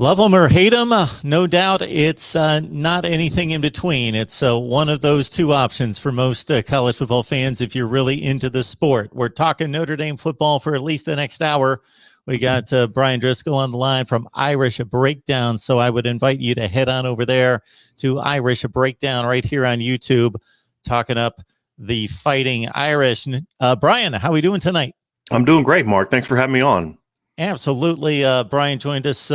Love them or hate them, no doubt it's not anything in between. It's one of those two options for most college football fans if you're really into the sport. We're talking Notre Dame football for at least the next hour. We got Bryan Driskell on the line from Irish Breakdown, so I would invite you to head on over there to Irish Breakdown right here on YouTube, talking up the Fighting Irish. Bryan, how are we doing tonight? I'm doing great, Mark. Thanks for having me on. Absolutely. Bryan joined us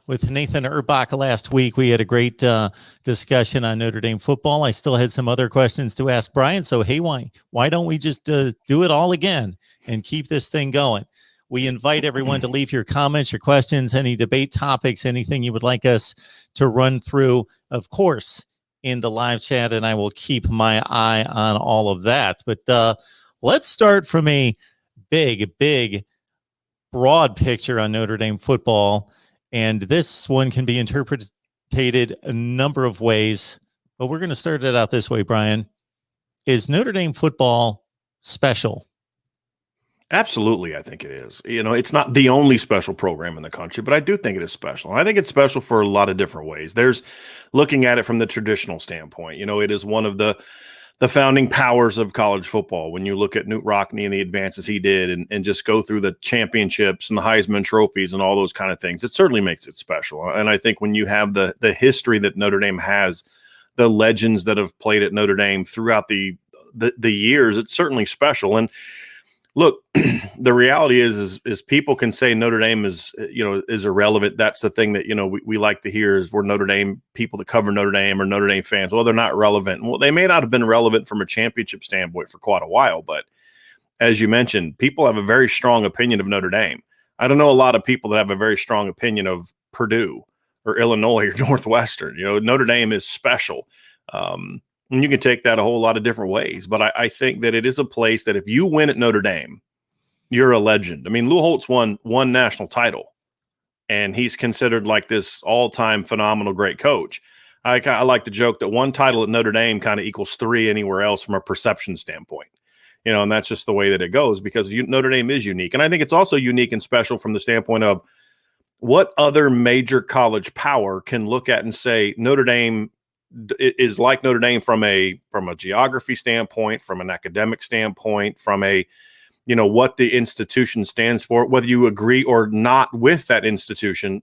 with Nathan Urbach last week. We had a great discussion on Notre Dame football. I still had some other questions to ask Bryan. So, hey, why don't we just do it all again and keep this thing going? We invite everyone to leave your comments, your questions, any debate topics, anything you would like us to run through, of course, in the live chat, and I will keep my eye on all of that. But let's start from a big broad picture on Notre Dame football, and this one can be interpreted a number of ways, but we're going to start it out this way. Bryan, is Notre Dame football special? Absolutely, I think it is. You know, it's not the only special program in the country, but I do think it is special. And I think it's special for a lot of different ways. There's looking at it from the traditional standpoint. You know, it is one of the founding powers of college football. When you look at Knute Rockne and the advances he did and just go through the championships and the Heisman trophies and all those kind of things, it certainly makes it special. And I think when you have the history that Notre Dame has, the legends that have played at Notre Dame throughout the years, it's certainly special. And look, the reality is people can say Notre Dame is irrelevant. That's the thing that, we like to hear is we're Notre Dame people that cover Notre Dame or Notre Dame fans. Well, they're not relevant. Well, they may not have been relevant from a championship standpoint for quite a while, but as you mentioned, people have a very strong opinion of Notre Dame. I don't know a lot of people that have a very strong opinion of Purdue or Illinois or Northwestern. Notre Dame is special. And you can take that a whole lot of different ways. But I think that it is a place that if you win at Notre Dame, you're a legend. I mean, Lou Holtz won one national title, and he's considered like this all-time phenomenal great coach. I like to joke that one title at Notre Dame kind of equals three anywhere else from a perception standpoint. And that's just the way that it goes because Notre Dame is unique. And I think it's also unique and special from the standpoint of what other major college power can look at and say Notre Dame is like Notre Dame from a geography standpoint, from an academic standpoint, from a, what the institution stands for, whether you agree or not with that institutional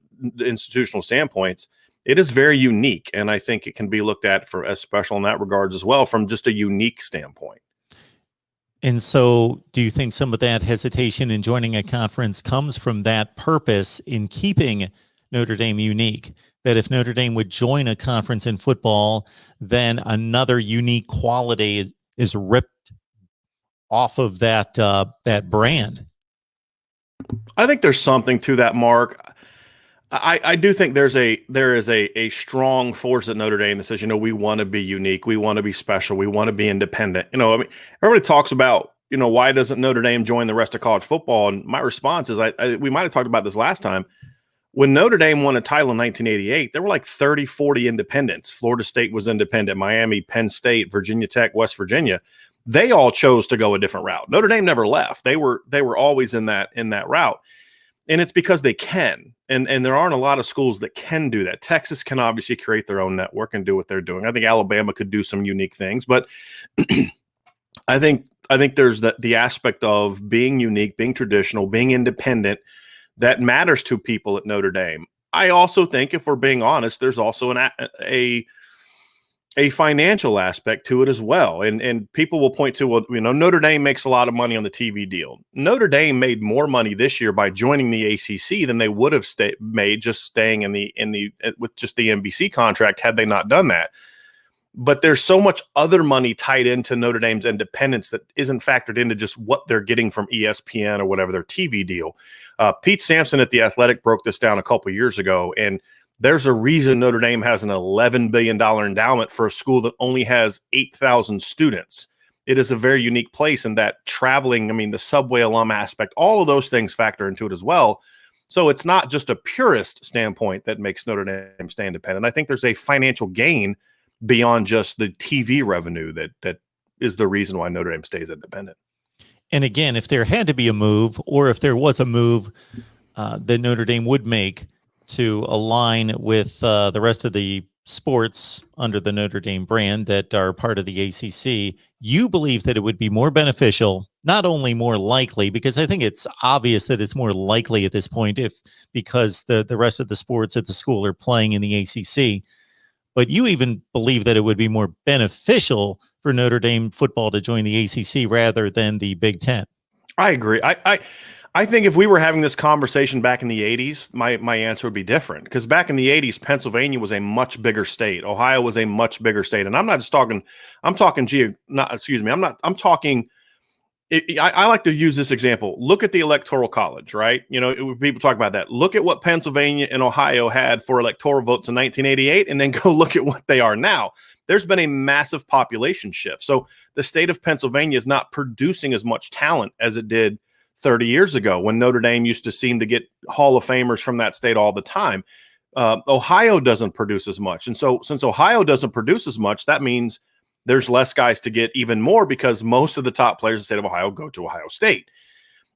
standpoints, it is very unique. And I think it can be looked at as special in that regards as well, from just a unique standpoint. And so do you think some of that hesitation in joining a conference comes from that purpose in keeping Notre Dame unique? That if Notre Dame would join a conference in football, then another unique quality is ripped off of that brand. I think there's something to that, Mark. I do think there is a strong force at Notre Dame that says, we want to be unique, we want to be special, we want to be independent. Everybody talks about, why doesn't Notre Dame join the rest of college football? And my response is, we might have talked about this last time. When Notre Dame won a title in 1988, there were like 30, 40 independents. Florida State was independent, Miami, Penn State, Virginia Tech, West Virginia. They all chose to go a different route. Notre Dame never left. They were always in that route. And it's because they can. And there aren't a lot of schools that can do that. Texas can obviously create their own network and do what they're doing. I think Alabama could do some unique things, but I think there's the aspect of being unique, being traditional, being independent that matters to people at Notre Dame. I also think, if we're being honest, there's also a financial aspect to it as well. And people will point to, well, Notre Dame makes a lot of money on the TV deal. Notre Dame made more money this year by joining the ACC than they would have made just staying with just the NBC contract had they not done that. But there's so much other money tied into Notre Dame's independence that isn't factored into just what they're getting from ESPN or whatever their TV deal. Pete Sampson at The Athletic broke this down a couple years ago, and there's a reason Notre Dame has an $11 billion endowment for a school that only has 8,000 students. It is a very unique place, and that traveling, the subway alum aspect, all of those things factor into it as well. So it's not just a purist standpoint that makes Notre Dame stay independent. I think there's a financial gain beyond just the TV revenue that is the reason why Notre Dame stays independent. And again, if there had to be a move, or if there was a move that Notre Dame would make, to align with the rest of the sports under the Notre Dame brand that are part of the ACC, you believe that it would be more beneficial, not only more likely, because I think it's obvious that it's more likely at this point because the rest of the sports at the school are playing in the ACC, but you even believe that it would be more beneficial for Notre Dame football to join the ACC rather than the Big Ten. I agree. I think if we were having this conversation back in the 80s, my answer would be different, because back in the 80s, Pennsylvania was a much bigger state. Ohio was a much bigger state. And I'm not just talking, I'm talking, I like to use this example. Look at the Electoral College, right? You know, people talk about that. Look at what Pennsylvania and Ohio had for electoral votes in 1988, and then go look at what they are now. There's been a massive population shift. So the state of Pennsylvania is not producing as much talent as it did 30 years ago, when Notre Dame used to seem to get Hall of Famers from that state all the time. Ohio doesn't produce as much. And so since Ohio doesn't produce as much, that means there's less guys to get even more, because most of the top players in the state of Ohio go to Ohio State.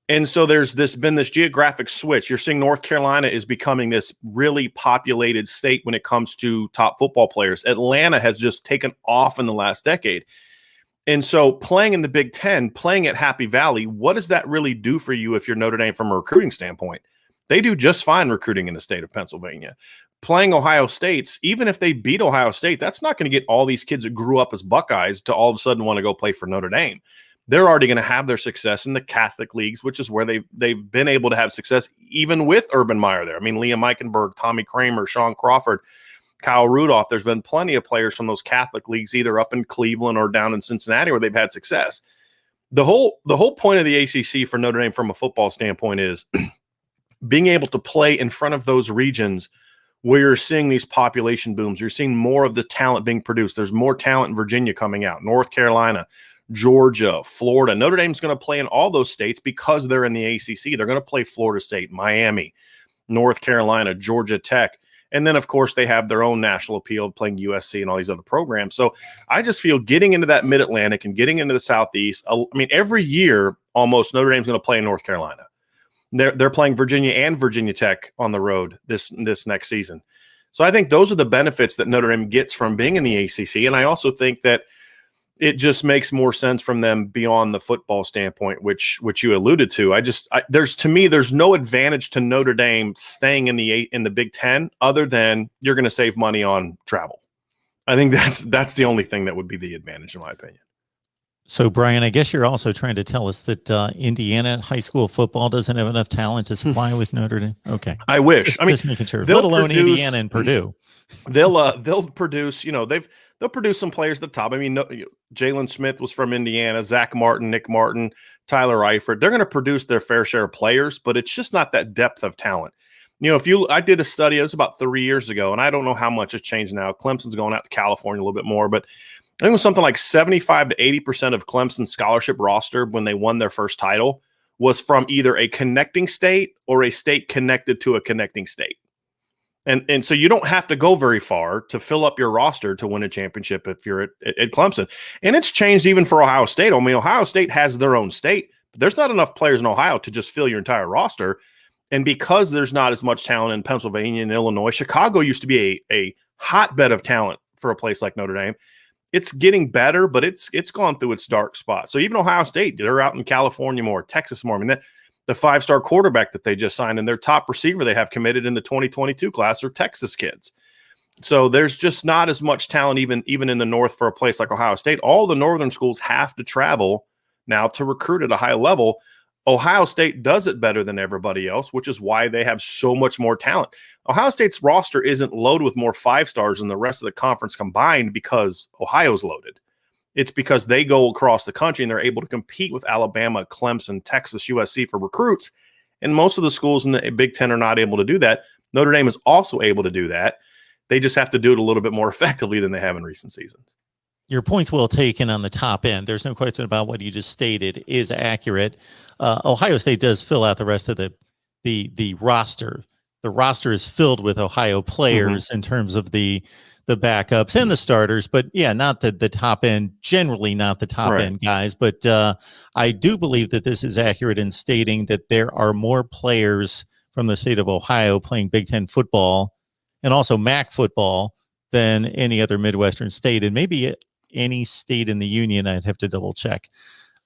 And so there's been this geographic switch. You're seeing North Carolina is becoming this really populated state when it comes to top football players. Atlanta has just taken off in the last decade. And so playing in the Big Ten, playing at Happy Valley, what does that really do for you if you're Notre Dame from a recruiting standpoint? They do just fine recruiting in the state of Pennsylvania. Playing Ohio State's, even if they beat Ohio State, that's not going to get all these kids that grew up as Buckeyes to all of a sudden want to go play for Notre Dame. They're already going to have their success in the Catholic leagues, which is where they've been able to have success even with Urban Meyer there. I mean, Liam Eichenberg, Tommy Kramer, Sean Crawford, Kyle Rudolph. There's been plenty of players from those Catholic leagues, either up in Cleveland or down in Cincinnati, where they've had success. The whole point of the ACC for Notre Dame from a football standpoint is being able to play in front of those regions where you're seeing these population booms. You're seeing more of the talent being produced. There's more talent in Virginia coming out, North Carolina, Georgia, Florida. Notre Dame's going to play in all those states because they're in the ACC. They're going to play Florida State, Miami, North Carolina, Georgia Tech. And then, of course, they have their own national appeal, playing USC and all these other programs. So I just feel getting into that Mid-Atlantic and getting into the Southeast, I mean, every year almost Notre Dame's going to play in North Carolina. They're playing Virginia and Virginia Tech on the road this next season. So I think those are the benefits that Notre Dame gets from being in the ACC. And I also think that it just makes more sense from them beyond the football standpoint, which you alluded to. There's no advantage to Notre Dame staying in the Big Ten other than you're going to save money on travel. I think that's the only thing that would be the advantage, in my opinion. So, Bryan, I guess you're also trying to tell us that Indiana high school football doesn't have enough talent to supply with Notre Dame. Okay, I wish. Just making sure. Let alone Indiana and Purdue. They'll produce. They'll produce some players at the top. I mean, Jalen Smith was from Indiana, Zach Martin, Nick Martin, Tyler Eifert. They're going to produce their fair share of players, but it's just not that depth of talent. I did a study, it was about 3 years ago, and I don't know how much has changed now. Clemson's going out to California a little bit more, but I think it was something like 75 to 80% of Clemson's scholarship roster when they won their first title was from either a connecting state or a state connected to a connecting state. And so you don't have to go very far to fill up your roster to win a championship if you're at Clemson. And it's changed even for Ohio State. I mean, Ohio State has their own state, but there's not enough players in Ohio to just fill your entire roster. And because there's not as much talent in Pennsylvania and Illinois, Chicago used to be a hotbed of talent for a place like Notre Dame. It's getting better, but it's gone through its dark spot. So even Ohio State, they're out in California more, Texas more. I mean, the 5-star quarterback that they just signed and their top receiver they have committed in the 2022 class are Texas kids. So there's just not as much talent even in the north for a place like Ohio State. All the northern schools have to travel now to recruit at a high level. Ohio State does it better than everybody else, which is why they have so much more talent. Ohio State's roster isn't loaded with more 5-stars than the rest of the conference combined because Ohio's loaded. It's because they go across the country and they're able to compete with Alabama, Clemson, Texas, USC for recruits. And most of the schools in the Big Ten are not able to do that. Notre Dame is also able to do that. They just have to do it a little bit more effectively than they have in recent seasons. Your point's well taken on the top end. There's no question about what you just stated is accurate. Ohio State does fill out the rest of the roster. The roster is filled with Ohio players in terms of the backups and the starters, but yeah, not the top end, generally not the top end guys. But I do believe that this is accurate in stating that there are more players from the state of Ohio playing Big Ten football and also MAC football than any other Midwestern state, and maybe any state in the union. I'd have to double check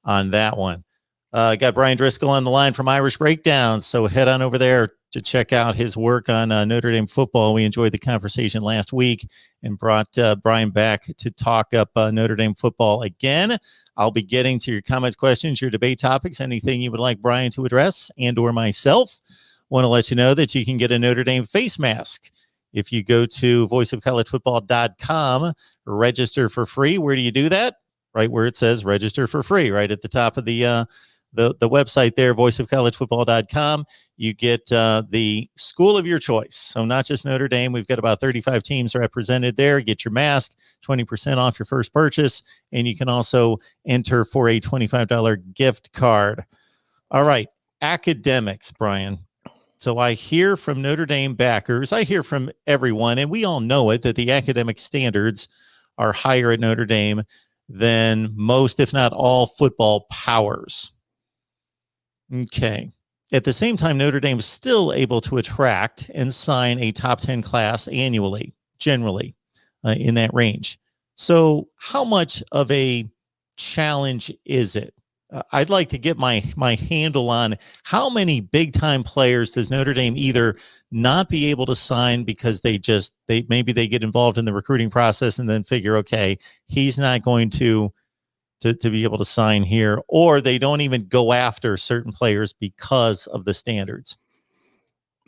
on that one. Got Brian Driskell on the line from Irish Breakdown, so head on over there to check out his work on Notre Dame football. We enjoyed the conversation last week and brought Bryan back to talk up Notre Dame football again. I'll be getting to your comments, questions, your debate topics, anything you would like Bryan to address and or myself. Want to let you know that you can get a Notre Dame face mask if you go to voiceofcollegefootball.com, register for free. Where do you do that? Right where it says register for free, right at the top of the website there, voiceofcollegefootball.com. You get the school of your choice. So not just Notre Dame. We've got about 35 teams represented there. Get your mask, 20% off your first purchase, and you can also enter for a $25 gift card. All right, academics, Bryan. So I hear from Notre Dame backers, I hear from everyone, and we all know it, that the academic standards are higher at Notre Dame than most, if not all, football powers. Okay. At the same time, Notre Dame is still able to attract and sign a top 10 class annually, generally, in that range. So how much of a challenge is it? I'd like to get my handle on how many big-time players does Notre Dame either not be able to sign because they maybe they get involved in the recruiting process and then figure, okay, he's not going to be able to sign here, or they don't even go after certain players because of the standards.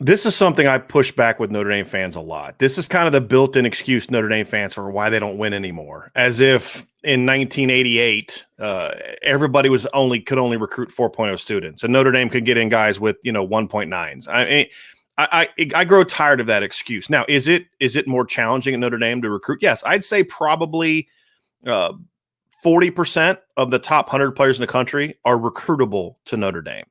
This is something I push back with Notre Dame fans a lot. This is kind of the built-in excuse Notre Dame fans for why they don't win anymore. As if in 1988, everybody could only recruit 4.0 students, and Notre Dame could get in guys with 1.9s. I mean, I grow tired of that excuse. Now, is it more challenging at Notre Dame to recruit? Yes, I'd say probably 40% of the top 100 players in the country are recruitable to Notre Dame.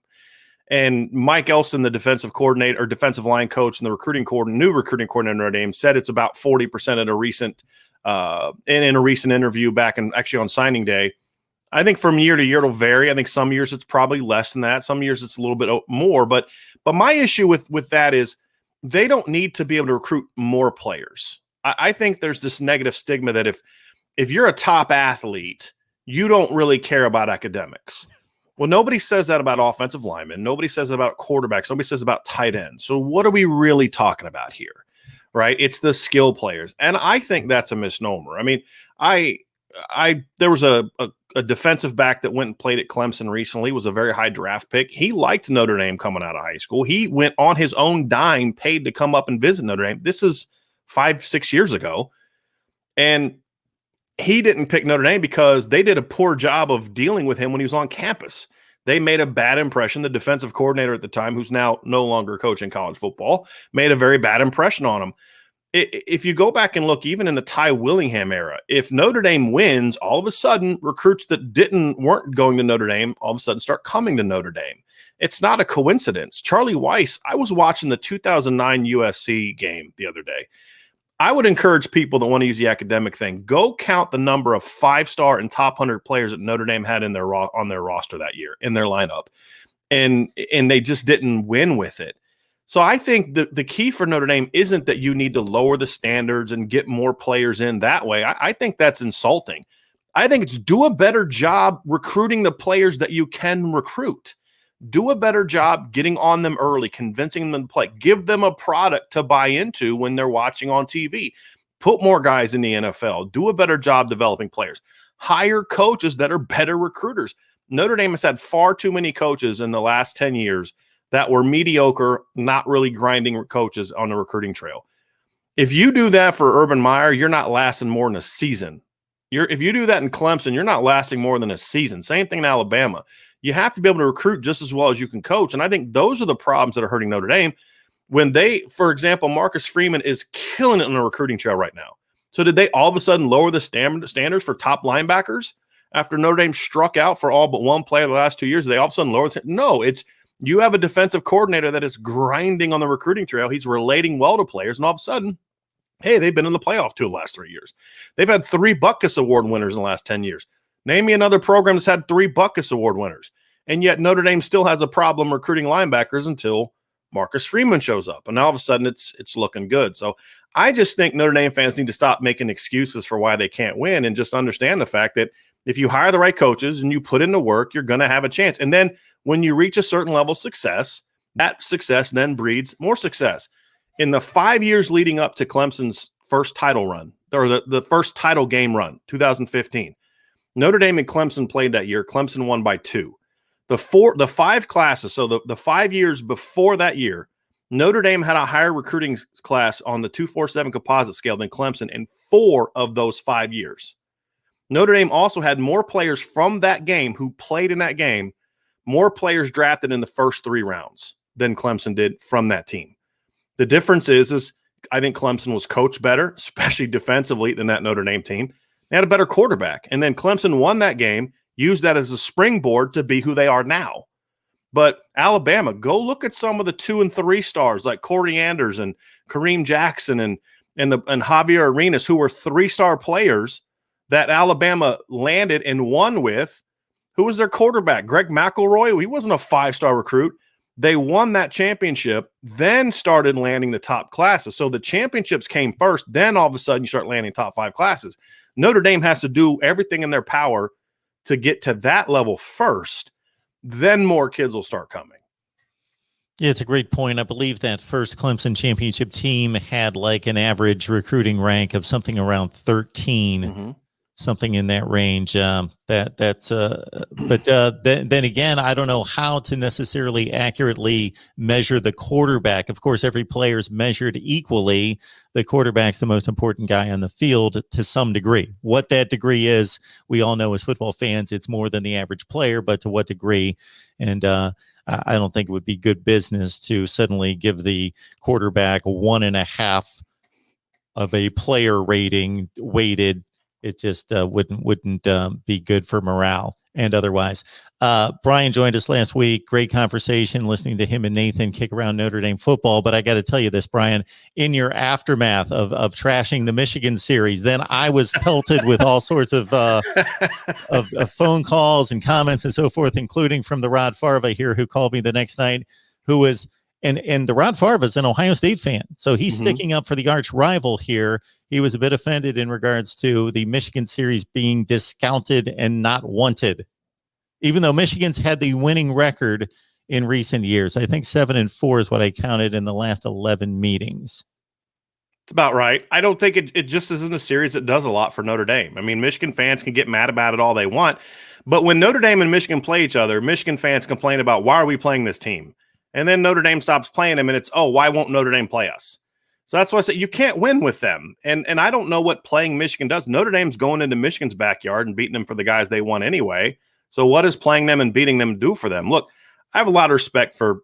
And Mike Elston, the defensive coordinator or defensive line coach and the new recruiting coordinator at Notre Dame, said it's about 40% in a recent interview back and actually on signing day. I think from year to year it'll vary. I think some years it's probably less than that. Some years it's a little bit more. But my issue with that is they don't need to be able to recruit more players. I think there's this negative stigma that if you're a top athlete, you don't really care about academics. Well, nobody says that about offensive linemen. Nobody says that about quarterbacks. Nobody says about tight ends. So what are we really talking about here, right? It's the skill players. And I think that's a misnomer. I mean, there was a defensive back that went and played at Clemson recently, was a very high draft pick. He liked Notre Dame coming out of high school. He went on his own dime, paid to come up and visit Notre Dame. This is 5-6 years ago. And he didn't pick Notre Dame because they did a poor job of dealing with him when he was on campus. They made a bad impression. The defensive coordinator at the time, who's now no longer coaching college football, made a very bad impression on him. If you go back and look, even in the Ty Willingham era, if Notre Dame wins, all of a sudden recruits that weren't going to Notre Dame all of a sudden start coming to Notre Dame. It's not a coincidence. Charlie Weiss, I was watching the 2009 USC game the other day. I would encourage people that want to use the academic thing, go count the number of 5-star and top 100 players that Notre Dame had on their roster that year, in their lineup. And they just didn't win with it. So I think the key for Notre Dame isn't that you need to lower the standards and get more players in that way. I think that's insulting. I think it's do a better job recruiting the players that you can recruit. Do a better job getting on them early, convincing them to play. Give them a product to buy into when they're watching on TV. Put more guys in the NFL. Do a better job developing players. Hire coaches that are better recruiters. Notre Dame has had far too many coaches in the last 10 years that were mediocre, not really grinding coaches on the recruiting trail. If you do that for Urban Meyer, you're not lasting more than a season. If you do that in Clemson, you're not lasting more than a season. Same thing in Alabama. You have to be able to recruit just as well as you can coach. And I think those are the problems that are hurting Notre Dame. When for example, Marcus Freeman is killing it on the recruiting trail right now. So did they all of a sudden lower the standards for top linebackers after Notre Dame struck out for all but one player the last 2 years? Did they all of a sudden lower the standards? No, you have a defensive coordinator that is grinding on the recruiting trail. He's relating well to players. And all of a sudden, hey, they've been in the playoff 2 of the last 3 years. They've had 3 Butkus Award winners in the last 10 years. Name me another program that's had 3 Butkus Award winners. And yet Notre Dame still has a problem recruiting linebackers until Marcus Freeman shows up, and all of a sudden it's looking good. So I just think Notre Dame fans need to stop making excuses for why they can't win and just understand the fact that if you hire the right coaches and you put in the work, you're going to have a chance. And then when you reach a certain level of success, that success then breeds more success. In the 5 years leading up to Clemson's first title run, or the first title game run, 2015, Notre Dame and Clemson played that year. Clemson won by 2. The 5 classes, so the 5 years before that year, Notre Dame had a higher recruiting class on the 247 composite scale than Clemson in 4 of those 5 years. Notre Dame also had more players from that game who played in that game, more players drafted in the first 3 rounds than Clemson did from that team. The difference is I think Clemson was coached better, especially defensively, than that Notre Dame team. They had a better quarterback. And then Clemson won that game, used that as a springboard to be who they are now. But Alabama, go look at some of the 2 and 3 stars like Corey Anders and Kareem Jackson and Javier Arenas, who were 3-star players that Alabama landed and won with. Who was their quarterback? Greg McElroy. He wasn't a 5-star recruit. They won that championship, then started landing the top classes. So the championships came first, then all of a sudden you start landing top 5 classes. Notre Dame has to do everything in their power to get to that level first. Then more kids will start coming. Yeah, it's a great point. I believe that first Clemson championship team had like an average recruiting rank of something around 13. Mm-hmm. Something in that range. Then again, I don't know how to necessarily accurately measure the quarterback. Of course, every player is measured equally. The quarterback's the most important guy on the field to some degree. What that degree is, we all know as football fans, it's more than the average player, but to what degree? And I don't think it would be good business to suddenly give the quarterback 1.5 of a player rating weighted. It just wouldn't be good for morale and otherwise. Bryan joined us last week. Great conversation listening to him and Nathan kick around Notre Dame football. But I got to tell you this, Bryan, in your aftermath of trashing the Michigan series, then I was pelted with all sorts of phone calls and comments and so forth, including from the Rod Farva here, who called me the next night, who was and the Rod Farva is an Ohio State fan, so he's sticking up for the arch rival here. He was a bit offended in regards to the Michigan series being discounted and not wanted, even though Michigan's had the winning record in recent years. I think 7-4 is what I counted in the last 11 meetings. It's about right. I don't think it just isn't a series that does a lot for Notre Dame. I mean, Michigan fans can get mad about it all they want, but when Notre Dame and Michigan play each other, Michigan fans complain about, why are we playing this team? And then Notre Dame stops playing them, and it's, oh, why won't Notre Dame play us? So that's why I say you can't win with them. And I don't know what playing Michigan does. Notre Dame's going into Michigan's backyard and beating them for the guys they want anyway. So what does playing them and beating them do for them? Look, I have a lot of respect for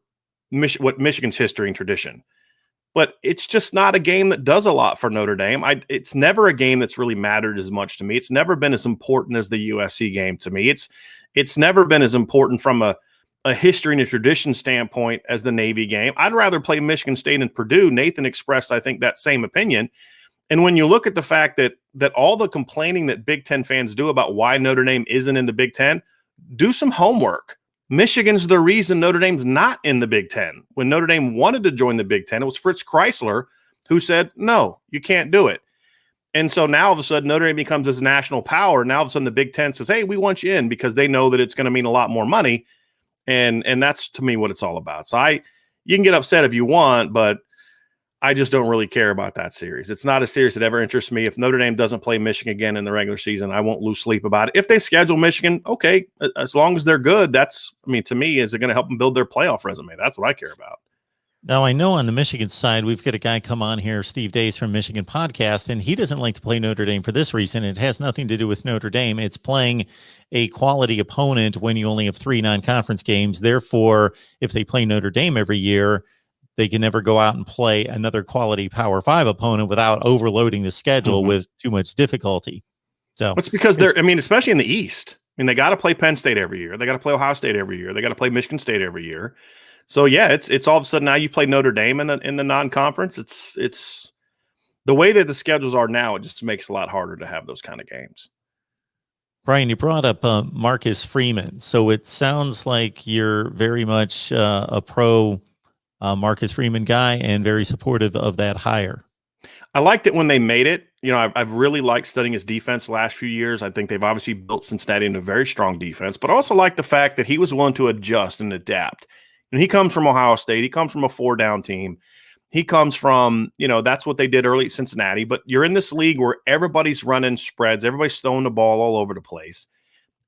what Michigan's history and tradition, but it's just not a game that does a lot for Notre Dame. It's never a game that's really mattered as much to me. It's never been as important as the USC game to me. It's never been as important from a history and a tradition standpoint as the Navy game. I'd rather play Michigan State and Purdue. Nathan expressed, I think, that same opinion. And when you look at the fact that all the complaining that Big Ten fans do about why Notre Dame isn't in the Big Ten, do some homework. Michigan's the reason Notre Dame's not in the Big Ten. When Notre Dame wanted to join the Big Ten, it was Fritz Chrysler who said, no, you can't do it. And so now all of a sudden Notre Dame becomes this national power. Now all of a sudden the Big Ten says, hey, we want you in, because they know that it's going to mean a lot more money. And that's, to me, what it's all about. So you can get upset if you want, but I just don't really care about that series. It's not a series that ever interests me. If Notre Dame doesn't play Michigan again in the regular season, I won't lose sleep about it. If they schedule Michigan, okay, as long as they're good, to me, is it going to help them build their playoff resume? That's what I care about. Now, I know on the Michigan side, we've got a guy come on here, Steve Dace from Michigan Podcast, and he doesn't like to play Notre Dame for this reason. It has nothing to do with Notre Dame. It's playing a quality opponent when you only have 3 non-conference games. Therefore, if they play Notre Dame every year, they can never go out and play another quality Power 5 opponent without overloading the schedule with too much difficulty. So it's because especially in the East, they got to play Penn State every year. They got to play Ohio State every year. They got to play Michigan State every year. So yeah, it's all of a sudden now you play Notre Dame in the non-conference. It's the way that the schedules are now. It just makes it a lot harder to have those kind of games. Bryan, you brought up Marcus Freeman, so it sounds like you're very much a pro Marcus Freeman guy and very supportive of that hire. I liked it when they made it. I've really liked studying his defense the last few years. I think they've obviously built Cincinnati into a very strong defense, but I also like the fact that he was willing to adjust and adapt. And he comes from Ohio State. He comes from a 4-down team. He comes from, that's what they did early at Cincinnati. But you're in this league where everybody's running spreads. Everybody's throwing the ball all over the place.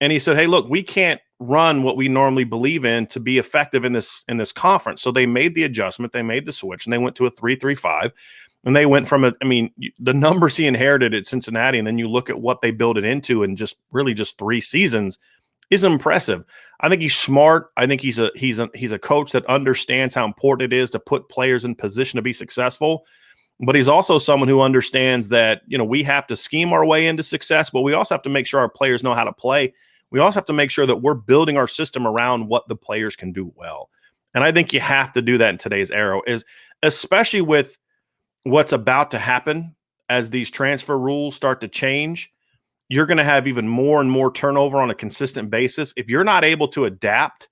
And he said, hey, look, we can't run what we normally believe in to be effective in this conference. So they made the adjustment. They made the switch, and they went to a 3-3-5. And they went from the numbers he inherited at Cincinnati, and then you look at what they built it into in just 3 seasons is impressive. I think he's smart. I think he's a coach that understands how important it is to put players in position to be successful. But he's also someone who understands that, we have to scheme our way into success, but we also have to make sure our players know how to play. We also have to make sure that we're building our system around what the players can do well. And I think you have to do that in today's era, especially with what's about to happen as these transfer rules start to change. You're going to have even more and more turnover on a consistent basis. If you're not able to adapt,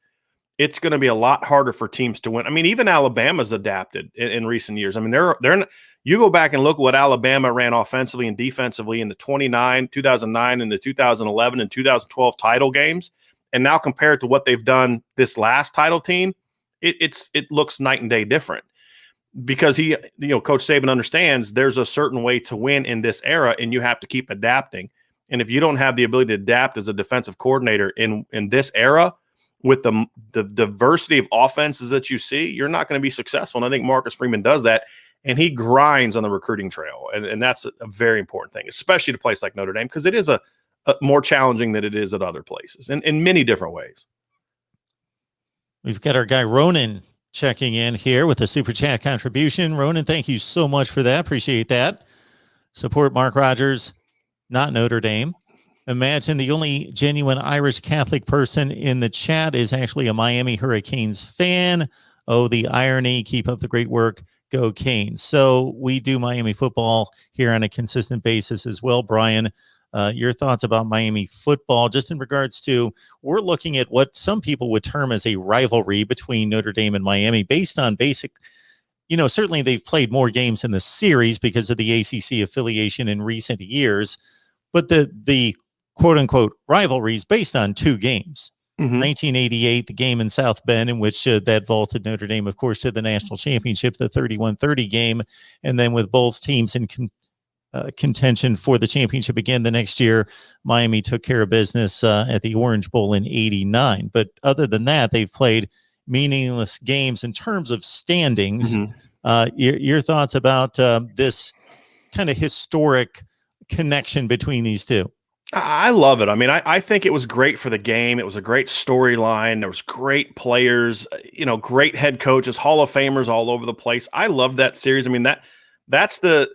it's going to be a lot harder for teams to win. Even Alabama's adapted in recent years. They're you go back and look at what Alabama ran offensively and defensively in the 2009 and the 2011 and 2012 title games, and now compared to what they've done this last title team, it looks night and day different. Because Coach Saban understands there's a certain way to win in this era, and you have to keep adapting. And if you don't have the ability to adapt as a defensive coordinator in this era with the diversity of offenses that you see, you're not going to be successful. And I think Marcus Freeman does that, and he grinds on the recruiting trail. And that's a very important thing, especially to a place like Notre Dame, because it is a more challenging than it is at other places in many different ways. We've got our guy Ronan checking in here with a super chat contribution. Ronan, thank you so much for that. Appreciate that. Support Mark Rogers, not Notre Dame. Imagine the only genuine Irish Catholic person in the chat is actually a Miami Hurricanes fan. Oh, the irony. Keep up the great work. Go Canes. So we do Miami football here on a consistent basis as well. Bryan, your thoughts about Miami football, just in regards to, we're looking at what some people would term as a rivalry between Notre Dame and Miami based on basic, certainly they've played more games in the series because of the ACC affiliation in recent years, but the quote unquote rivalries based on 2 games. 1988, the game in South Bend, in which that vaulted Notre Dame, of course, to the national championship, the 31-30 game, and then with both teams in contention for the championship again the next year, Miami took care of business at the Orange Bowl in '89. But other than that, they've played meaningless games in terms of standings. Your thoughts about this kind of historic connection between these two? I love it. I think it was great for the game. It was a great storyline. There was great players, great head coaches, Hall of Famers all over the place. I love that series. That's the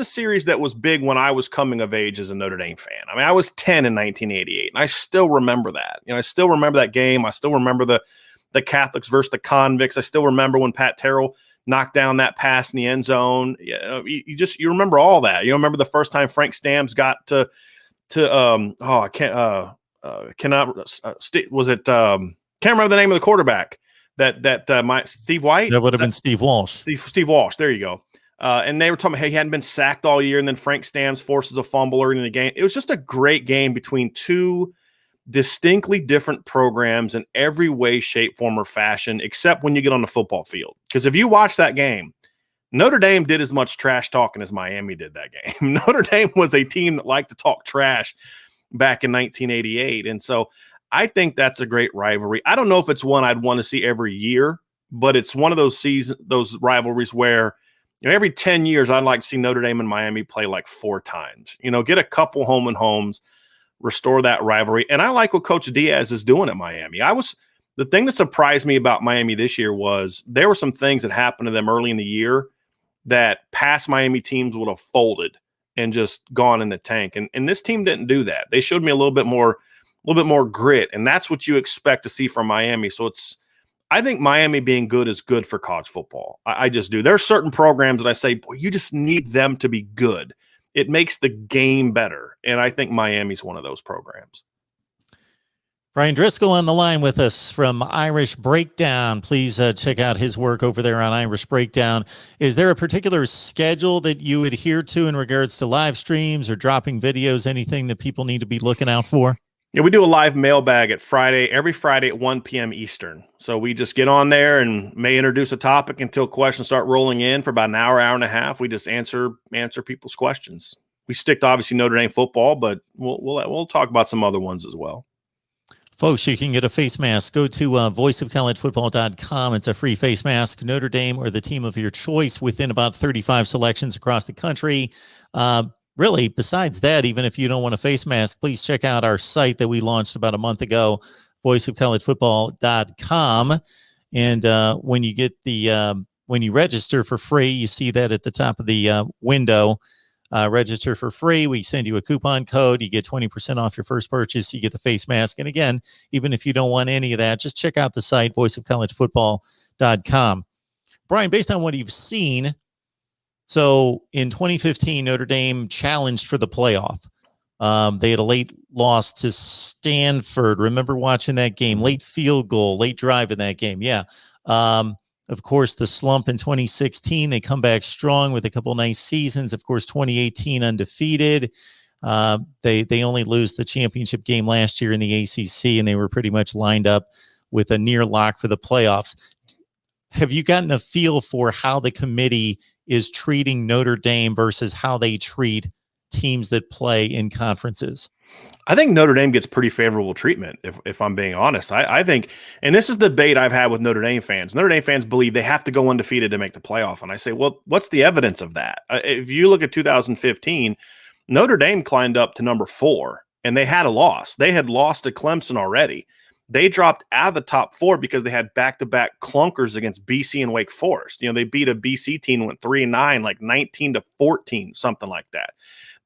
series that was big when I was coming of age as a Notre Dame fan. I was 10 in 1988, and I still remember that. I still remember that game. I still remember the Catholics versus the Convicts. I still remember when Pat Terrell knocked down that pass in the end zone. You remember all that. You remember the first time Frank Stamps got to can't remember the name of the quarterback that Steve White. That would have been Steve Walsh. Steve Walsh. There you go. And they were talking about, hey, he hadn't been sacked all year, and then Frank Stamps forces a fumble early in the game. It was just a great game between 2 distinctly different programs in every way, shape, form, or fashion, except when you get on the football field. Because if you watch that game, Notre Dame did as much trash talking as Miami did that game. Notre Dame was a team that liked to talk trash back in 1988. And so I think that's a great rivalry. I don't know if it's one I'd want to see every year, but it's one of those rivalries where, every 10 years, I'd like to see Notre Dame and Miami play like 4 times, get a couple home and homes, restore that rivalry. And I like what Coach Diaz is doing at Miami. The thing that surprised me about Miami this year was there were some things that happened to them early in the year that past Miami teams would have folded and just gone in the tank. And this team didn't do that. They showed me a little bit more grit, and that's what you expect to see from Miami. So I think Miami being good is good for college football. I just do. There are certain programs that I say, boy, you just need them to be good. It makes the game better. And I think Miami's one of those programs. Brian Driskell on the line with us from Irish Breakdown. Please check out his work over there on Irish Breakdown. Is there a particular schedule that you adhere to in regards to live streams or dropping videos, anything that people need to be looking out for? Yeah, we do a live mailbag every Friday at 1 p.m. Eastern. So we just get on there and may introduce a topic until questions start rolling in for about an hour, hour and a half. We just answer people's questions. We stick to obviously Notre Dame football, but we'll talk about some other ones as well. Folks, you can get a face mask. Go to voiceofcollegefootball.com. It's a free face mask. Notre Dame or the team of your choice within about 35 selections across the country. Really, besides that, even if you don't want a face mask, please check out our site that we launched about a month ago, voiceofcollegefootball.com. And when you get when you register for free, you see that at the top of the window. Register for free. We send you a coupon code. You get 20% off your first purchase. You get the face mask. And again, even if you don't want any of that, just check out the site, voiceofcollegefootball.com. Brian, based on what you've seen, so in 2015, Notre Dame challenged for the playoff. They had a late loss to Stanford. Remember watching that game? Late field goal, late drive in that game. Yeah. Of course, the slump in 2016, they come back strong with a couple nice seasons. Of course, 2018 undefeated. They only lose the championship game last year in the ACC, and they were pretty much lined up with a near lock for the playoffs. Have you gotten a feel for how the committee is treating Notre Dame versus how they treat teams that play in conferences? I think Notre Dame gets pretty favorable treatment, if I'm being honest. I think, and this is the debate I've had with Notre Dame fans. Notre Dame fans believe they have to go undefeated to make the playoff. And I say, well, what's the evidence of that? If you look at 2015, Notre Dame climbed up to number 4, and they had a loss. They had lost to Clemson already. They dropped out of the top 4 because they had back-to-back clunkers against BC and Wake Forest. You know, they beat a BC team, went 3-9, like 19-14, something like that,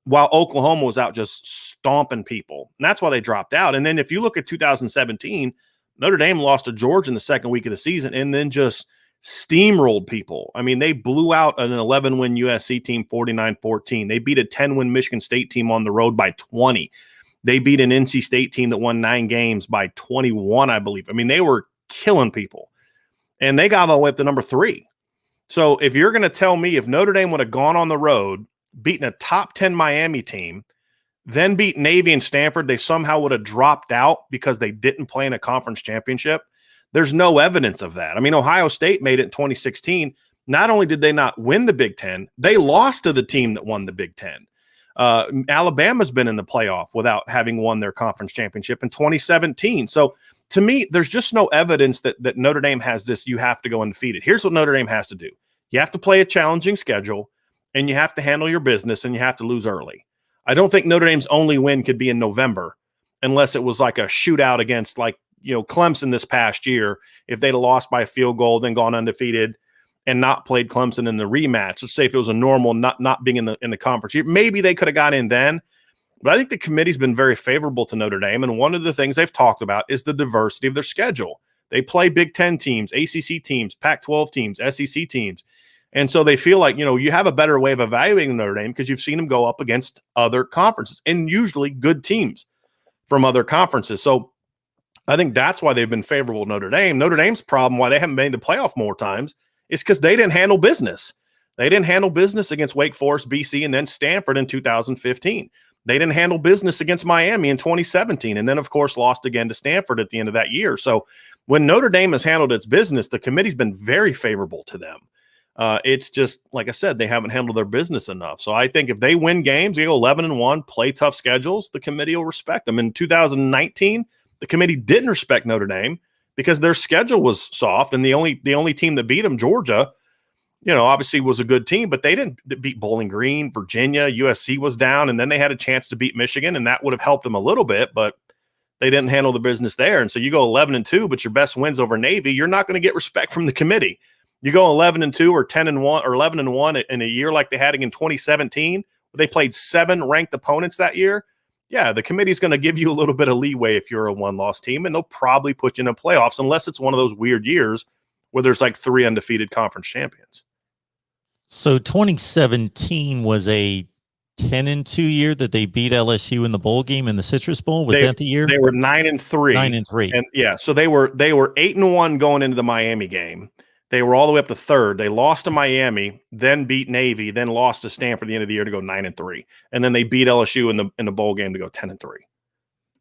while Oklahoma was out just stomping people. And that's why they dropped out. And then if you look at 2017, Notre Dame lost to Georgia in the second week of the season and then just steamrolled people. I mean, they blew out an 11-win USC team 49-14. They beat a 10-win Michigan State team on the road by 20. They beat an NC State team that won 9 games by 21, I believe. I mean, they were killing people. And they got all the way up to number 3. So if you're going to tell me if Notre Dame would have gone on the road, beaten a top 10 Miami team, then beat Navy and Stanford, they somehow would have dropped out because they didn't play in a conference championship. There's no evidence of that. I mean, Ohio State made it in 2016. Not only did they not win the Big Ten, they lost to the team that won the Big Ten. Alabama's been in the playoff without having won their conference championship in 2017. So to me, there's just no evidence that Notre Dame has this, you have to go undefeated. Here's what Notre Dame has to do. You have to play a challenging schedule, and you have to handle your business, and you have to lose early. I don't think Notre Dame's only win could be in November unless it was like a shootout against Clemson this past year. If they'd have lost by a field goal, then gone undefeated and not played Clemson in the rematch. Let's say if it was a normal not being in the conference year, maybe they could have got in then. But I think the committee's been very favorable to Notre Dame, and one of the things they've talked about is the diversity of their schedule. They play Big Ten teams, ACC teams, Pac-12 teams, SEC teams. And so they feel like, you have a better way of evaluating Notre Dame because you've seen them go up against other conferences and usually good teams from other conferences. So I think that's why they've been favorable to Notre Dame. Notre Dame's problem, why they haven't made the playoff more times, is because they didn't handle business. They didn't handle business against Wake Forest, BC, and then Stanford in 2015. They didn't handle business against Miami in 2017, and then, of course, lost again to Stanford at the end of that year. So when Notre Dame has handled its business, the committee's been very favorable to them. It's just, like I said, they haven't handled their business enough. So I think if they win games, they go 11-1, play tough schedules, the committee will respect them. In 2019, the committee didn't respect Notre Dame because their schedule was soft, and the only team that beat them, Georgia, obviously was a good team, but they didn't beat Bowling Green, Virginia, USC was down, and then they had a chance to beat Michigan, and that would have helped them a little bit, but they didn't handle the business there. And so you go 11-2, but your best wins over Navy, you're not going to get respect from the committee. You go 11-2 or 10-1 or 11-1 in a year like they had in 2017, where they played 7 ranked opponents that year. Yeah, the committee's going to give you a little bit of leeway if you're a one-loss team, and they'll probably put you in the playoffs unless it's one of those weird years where there's like 3 undefeated conference champions. So 2017 was a 10-2 year that they beat LSU in the bowl game in the Citrus Bowl? Was that the year? They were 9-3. 9-3. And yeah, so they were 8-1 going into the Miami game. They were all the way up to third. They lost to Miami, then beat Navy, then lost to Stanford at the end of the year to go 9-3. And then they beat LSU in the bowl game to go 10-3.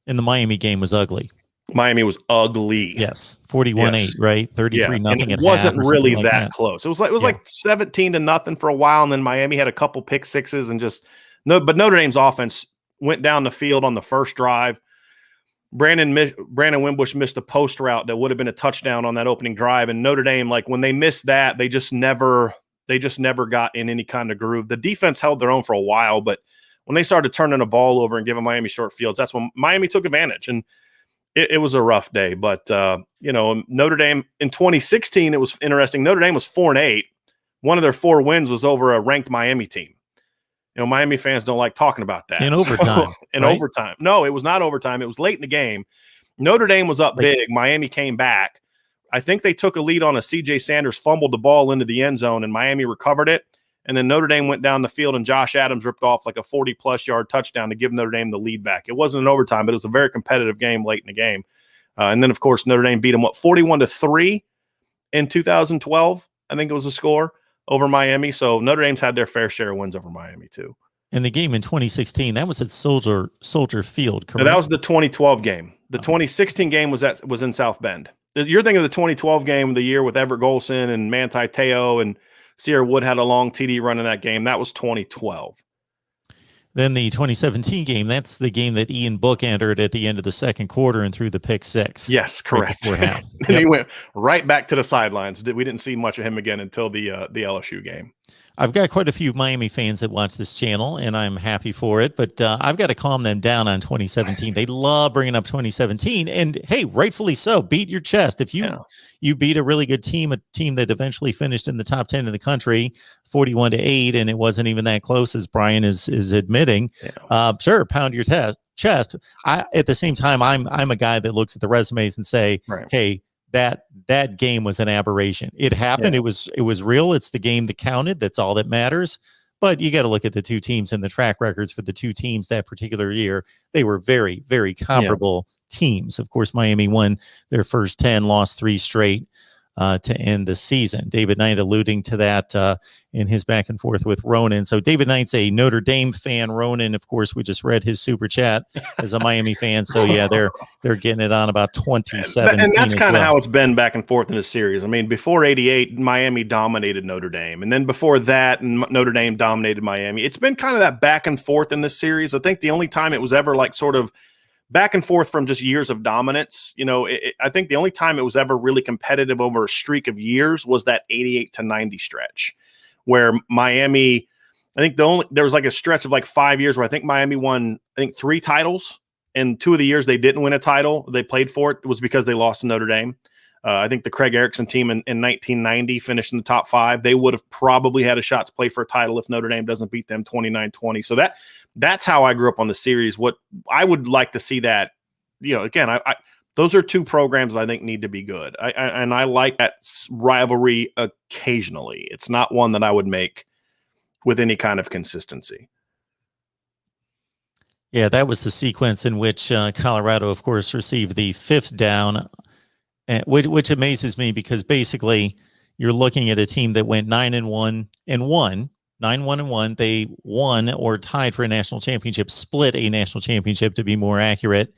And the Miami game was ugly. Miami was ugly. Yes. 41-8, right? 33 nothing. And it wasn't really that close. It was like 17-0 for a while, and then Miami had a couple pick sixes and but Notre Dame's offense went down the field on the first drive. Brandon Wimbush missed a post route that would have been a touchdown on that opening drive, and Notre Dame, like when they missed that, they just never got in any kind of groove. The defense held their own for a while, but when they started turning the ball over and giving Miami short fields, that's when Miami took advantage. And it was a rough day. But, Notre Dame in 2016, it was interesting. Notre Dame was 4-8. One of their 4 wins was over a ranked Miami team. Miami fans don't like talking about that. In overtime. Overtime. No, it was not overtime. It was late in the game. Notre Dame was up big. Miami came back. I think they took a lead on a C.J. Sanders fumbled the ball into the end zone, and Miami recovered it. And then Notre Dame went down the field, and Josh Adams ripped off like a 40-plus yard touchdown to give Notre Dame the lead back. It wasn't an overtime, but it was a very competitive game late in the game. And then, of course, Notre Dame beat them, 41-3 in 2012, I think it was the score, over Miami. So Notre Dame's had their fair share of wins over Miami, too. And the game in 2016, that was at Soldier Field, correct? No, that was the 2012 game. The 2016 game was in South Bend. You're thinking of the 2012 game, the year with Everett Golson and Manti Te'o and Sierra Wood had a long TD run in that game. That was 2012. Then the 2017 game, that's the game that Ian Book entered at the end of the second quarter and threw the pick 6. Yes, correct. Right and he went right back to the sidelines. We didn't see much of him again until the LSU game. I've got quite a few Miami fans that watch this channel, and I'm happy for it, but I've got to calm them down on 2017. They love bringing up 2017, and hey, rightfully so. Beat your chest. If you beat a really good team, a team that eventually finished in the top 10 in the country, 41-8, and it wasn't even that close, as Bryan is admitting. Sure, pound your chest. At the same time, I'm a guy that looks at the resumes and say, hey, that game was an aberration. It happened. It was real. It's the game that counted. That's all that matters. But you got to look at the two teams and the track records for the two teams that particular year. They were very, very comparable teams. Of course, Miami won their first 10, lost 3 straight to end the season. David Knight alluding to that in his back and forth with Ronan. So David Knight's a Notre Dame fan. Ronan, of course, we just read his super chat as a Miami fan. So yeah, they're getting it on about 27. And that's kind of how it's been back and forth in the series. I mean, before 88, Miami dominated Notre Dame. And then before that, Notre Dame dominated Miami. It's been kind of that back and forth in this series. I think the only time it was ever like sort of back and forth from just years of dominance. I think the only time it was ever really competitive over a streak of years was that 88-90 stretch where Miami, I think there was like a stretch of like 5 years where I think Miami won, 3 titles, and 2 of the years they didn't win a title, they played for it, was because they lost to Notre Dame. I think the Craig Erickson team in 1990 finished in the top 5. They would have probably had a shot to play for a title if Notre Dame doesn't beat them 29-20. So that's how I grew up on the series. What I would like to see that, again, those are 2 programs that I think need to be good. I like that rivalry occasionally. It's not one that I would make with any kind of consistency. Yeah, that was the sequence in which Colorado, of course, received the 5th down, which amazes me because basically you're looking at a team that went 9-1 and won. 9-1-1. They won or tied for a national championship, split a national championship to be more accurate.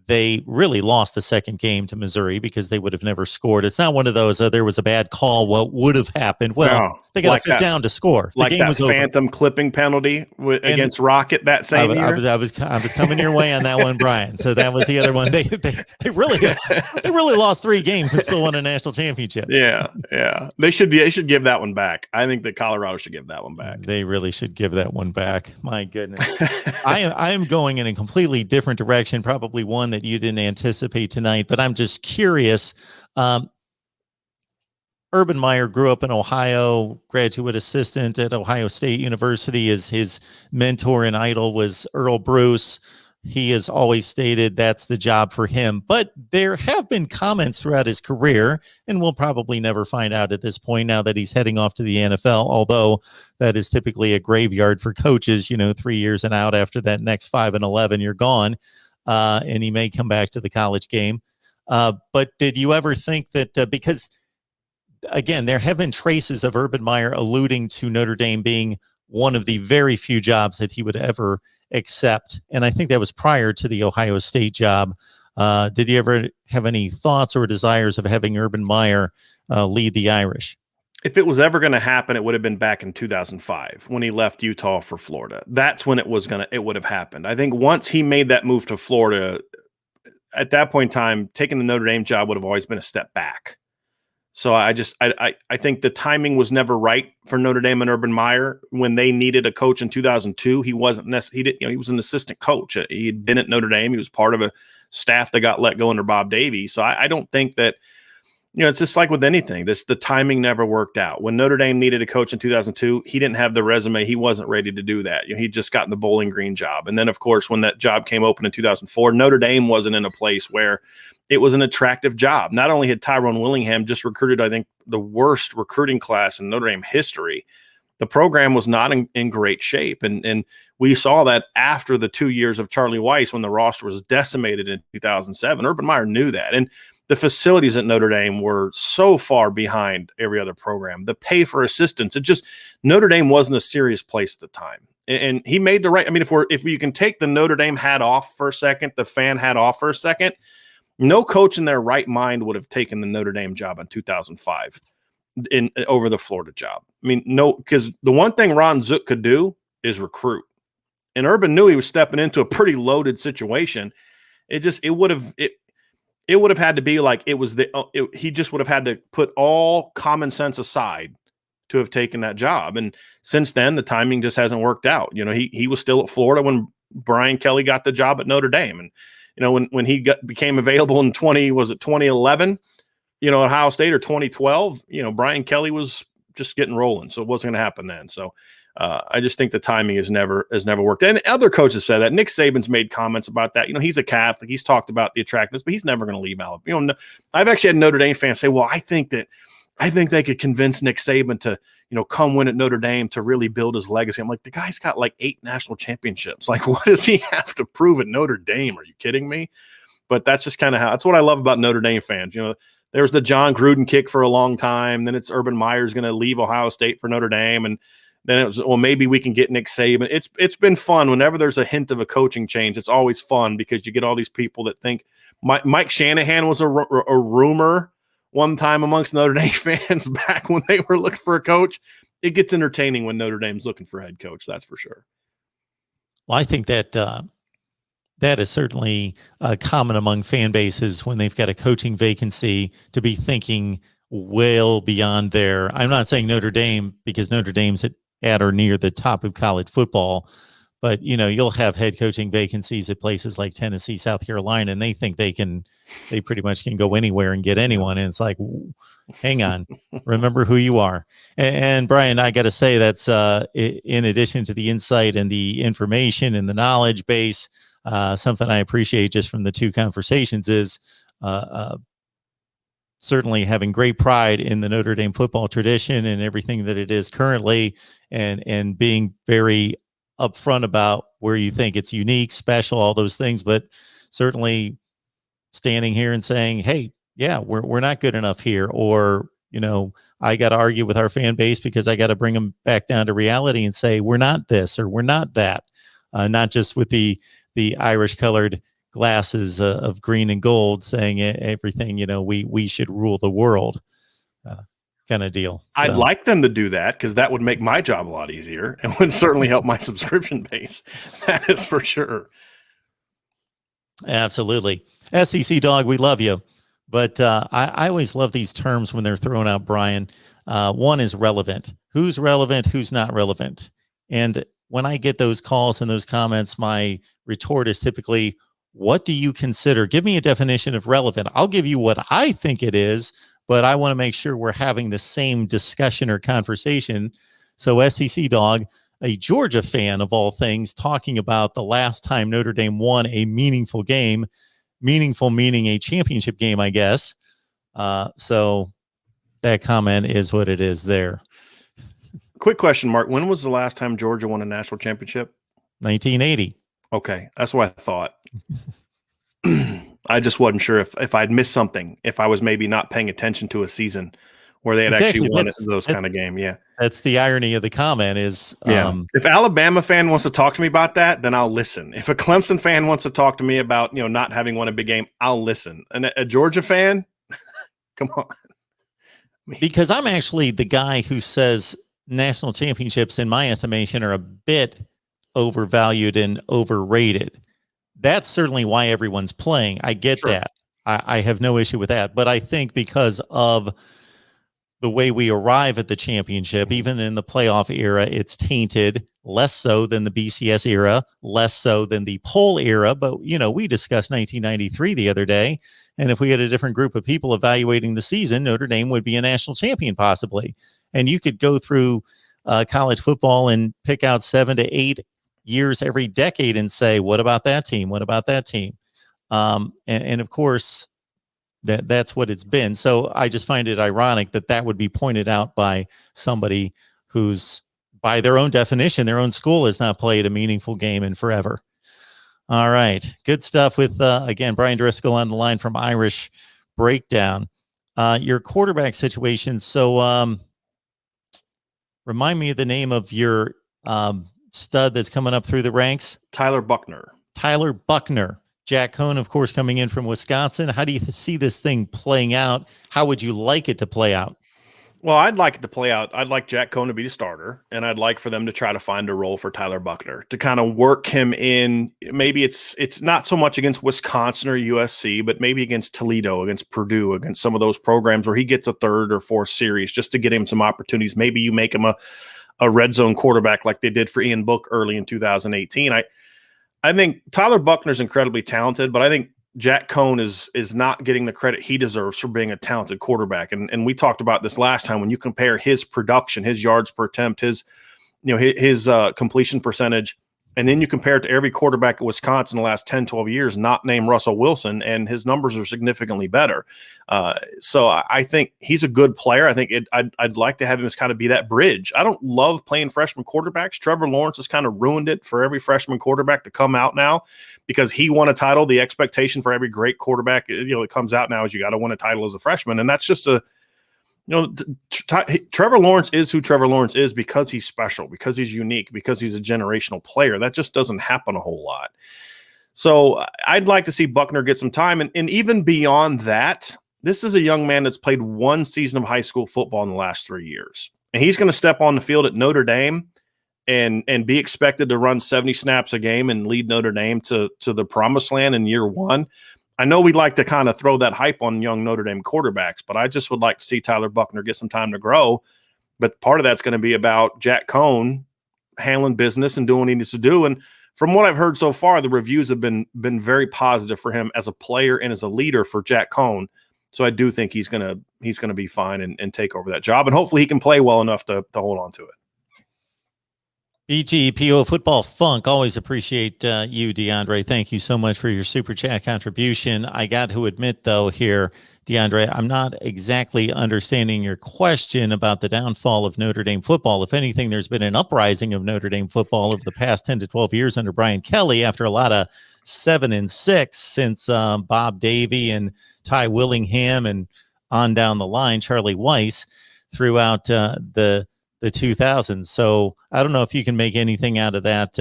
They really lost the second game to Missouri because they would have never scored. It's not one of those, there was a bad call, what would have happened? Well, they got a 5th down to score. The game was phantom clipping penloty against Rocket that same year. I was coming your way on that one, Bryan. So that was the other one. They really lost 3 games and still won a national championship. Yeah. They should give that one back. I think that Colorado should give that one back. They really should give that one back. My goodness. I am going in a completely different direction, probably one that you didn't anticipate tonight, but I'm just curious. Urban Meyer grew up in Ohio, graduate assistant at Ohio State University. His mentor and idol was Earl Bruce. he has always stated that's the job for him. But there have been comments throughout his career, and we'll probably never find out at this point now that he's heading off to the NFL, although that is typically a graveyard for coaches, 3 years and out after that next 5-11, you're gone, and he may come back to the college game. But did you ever think that because, again, there have been traces of Urban Meyer alluding to Notre Dame being one of the very few jobs that he would ever accept. And I think that was prior to the Ohio State job. Did you ever have any thoughts or desires of having Urban Meyer lead the Irish? If it was ever going to happen, it would have been back in 2005 when he left Utah for Florida. That's when it would have happened. I think once he made that move to Florida, at that point in time, taking the Notre Dame job would have always been a step back. So I think the timing was never right for Notre Dame and Urban Meyer when they needed a coach in 2002. He wasn't necessarily, he was an assistant coach. He had been at Notre Dame. He was part of a staff that got let go under Bob Davie. So I don't think that, it's just like with anything. The timing never worked out. When Notre Dame needed a coach in 2002, he didn't have the resume. He wasn't ready to do that. He'd just gotten the Bowling Green job. And then, of course, when that job came open in 2004, Notre Dame wasn't in a place where it was an attractive job. Not only had Tyrone Willingham just recruited, I think, the worst recruiting class in Notre Dame history, the program was not in great shape. And we saw that after the 2 years of Charlie Weiss when the roster was decimated in 2007. Urban Meyer knew that. And the facilities at Notre Dame were so far behind every other program. The pay for assistants, Notre Dame wasn't a serious place at the time. And he made the right. I mean, if you can take the Notre Dame hat off for a second, the fan hat off for a second, no coach in their right mind would have taken the Notre Dame job in 2005 over the Florida job. I mean, no, because the one thing Ron Zook could do is recruit. And Urban knew he was stepping into a pretty loaded situation. It would have had to be like he just would have had to put all common sense aside to have taken that job. And since then, the timing just hasn't worked out. He was still at Florida when Brian Kelly got the job at Notre Dame. And when he became available in 2011, Ohio State, or 2012, Brian Kelly was just getting rolling. So it wasn't going to happen then. So I just think the timing has never worked. And other coaches said that. Nick Saban's made comments about that. He's a Catholic. He's talked about the attractiveness, but he's never going to leave Alabama. I've actually had Notre Dame fans say, well, I think they could convince Nick Saban to, come win at Notre Dame to really build his legacy. I'm like, the guy's got like 8 national championships. Like, what does he have to prove at Notre Dame? Are you kidding me? But that's just kind of that's what I love about Notre Dame fans. There's the John Gruden kick for a long time. Then it's Urban Meyer's going to leave Ohio State for Notre Dame. And then it was, well, maybe we can get Nick Saban. It's been fun. Whenever there's a hint of a coaching change, it's always fun because you get all these people that think Mike Shanahan was a rumor one time amongst Notre Dame fans back when they were looking for a coach. It gets entertaining when Notre Dame's looking for a head coach. That's for sure. Well, I think that that is certainly common among fan bases when they've got a coaching vacancy to be thinking well beyond I'm not saying Notre Dame because Notre Dame's at or near the top of college football, but you'll have head coaching vacancies at places like Tennessee, South Carolina, and they think they pretty much can go anywhere and get anyone. And it's like, hang on, remember who you are. And Bryan, I got to say that's in addition to the insight and the information and the knowledge base, something I appreciate just from the two conversations is certainly having great pride in the Notre Dame football tradition and everything that it is currently, and being very upfront about where you think it's unique, special, all those things, but certainly standing here and saying, hey, yeah, we're not good enough here, or I got to argue with our fan base because I got to bring them back down to reality and say we're not this or we're not that, not just with the Irish colored glasses of green and gold saying everything, we should rule the world kind of deal. So. I'd like them to do that because that would make my job a lot easier and would certainly help my subscription base. That is for sure. Absolutely. SEC Dog, we love you. But I always love these terms when they're thrown out, Bryan. One is relevant. Who's relevant? Who's not relevant? And when I get those calls and those comments, my retort is typically, what do you consider? Give me a definition of relevant. I'll give you what I think it is, but I want to make sure we're having the same discussion or conversation. So SEC Dog, a Georgia fan of all things talking about the last time Notre Dame won a meaningful game, meaningful meaning a championship game, I guess. So that comment is what it is there. Quick question, Mark. When was the last time Georgia won a national championship? 1980. Okay, that's what I thought. I just wasn't sure if I'd missed something, if I was maybe not paying attention to a season where they had actually won those kind of game. Yeah. That's the irony of the comment is, if Alabama fan wants to talk to me about that, then I'll listen. If a Clemson fan wants to talk to me about, not having won a big game, I'll listen. And a Georgia fan, come on. Because I'm actually the guy who says national championships, in my estimation, are a bit overvalued and overrated. That's certainly why everyone's playing. I get that. I have no issue with that. But I think because of the way we arrive at the championship, even in the playoff era, it's tainted less so than the BCS era, less so than the poll era. But, we discussed 1993 the other day. And if we had a different group of people evaluating the season, Notre Dame would be a national champion possibly. And you could go through college football and pick out 7 to 8 years every decade and say, what about that team? What about that team? And of course, that's what it's been. So I just find it ironic that would be pointed out by somebody who's, by their own definition, their own school has not played a meaningful game in forever. All right. Good stuff with, again, Bryan Driskell on the line from Irish Breakdown. Your quarterback situation. So remind me of the name of your stud that's coming up through the ranks. Tyler Buchner. Jack Cohn, of course, coming in from Wisconsin. How do you see this thing playing out? How would you like it to play out? Well, I'd like it to play out. I'd like Jack Cohn to be the starter, and I'd like for them to try to find a role for Tyler Buchner to kind of work him in. Maybe it's not so much against Wisconsin or USC, but maybe against Toledo, against Purdue, against some of those programs where he gets a third or fourth series just to get him some opportunities. Maybe you make him a red zone quarterback like they did for Ian Book early in 2018. I think Tyler Buchner's incredibly talented, but I think Jack Cohn is not getting the credit he deserves for being a talented quarterback. And we talked about this last time when you compare his production, his yards per attempt, his completion percentage, and then you compare it to every quarterback at Wisconsin in the last 10, 12 years, not named Russell Wilson, and his numbers are significantly better. So I think he's a good player. I think I'd like to have him as kind of be that bridge. I don't love playing freshman quarterbacks. Trevor Lawrence has kind of ruined it for every freshman quarterback to come out now because he won a title. The expectation for every great quarterback, that comes out now is you got to win a title as a freshman. And that's just Trevor Lawrence is who Trevor Lawrence is because he's special, because he's unique, because he's a generational player. That just doesn't happen a whole lot. So I'd like to see Buchner get some time. And even beyond that, this is a young man that's played one season of high school football in the last 3 years. And he's going to step on the field at Notre Dame and be expected to run 70 snaps a game and lead Notre Dame to the promised land in year one. I know we like to kind of throw that hype on young Notre Dame quarterbacks, but I just would like to see Tyler Buchner get some time to grow. But part of that's going to be about Jack Cohn handling business and doing what he needs to do. And from what I've heard so far, the reviews have been very positive for him as a player and as a leader for Jack Cohn. So I do think he's gonna be fine and take over that job, and hopefully he can play well enough to hold on to it. BGPO Football Funk, always appreciate you, DeAndre. Thank you so much for your super chat contribution. I got to admit, though, here, DeAndre, I'm not exactly understanding your question about the downfall of Notre Dame football. If anything, there's been an uprising of Notre Dame football over the past 10 to 12 years under Brian Kelly after a lot of 7-6 since Bob Davie and Ty Willingham and on down the line, Charlie Weiss throughout the 2000s. So I don't know if you can make anything out of that.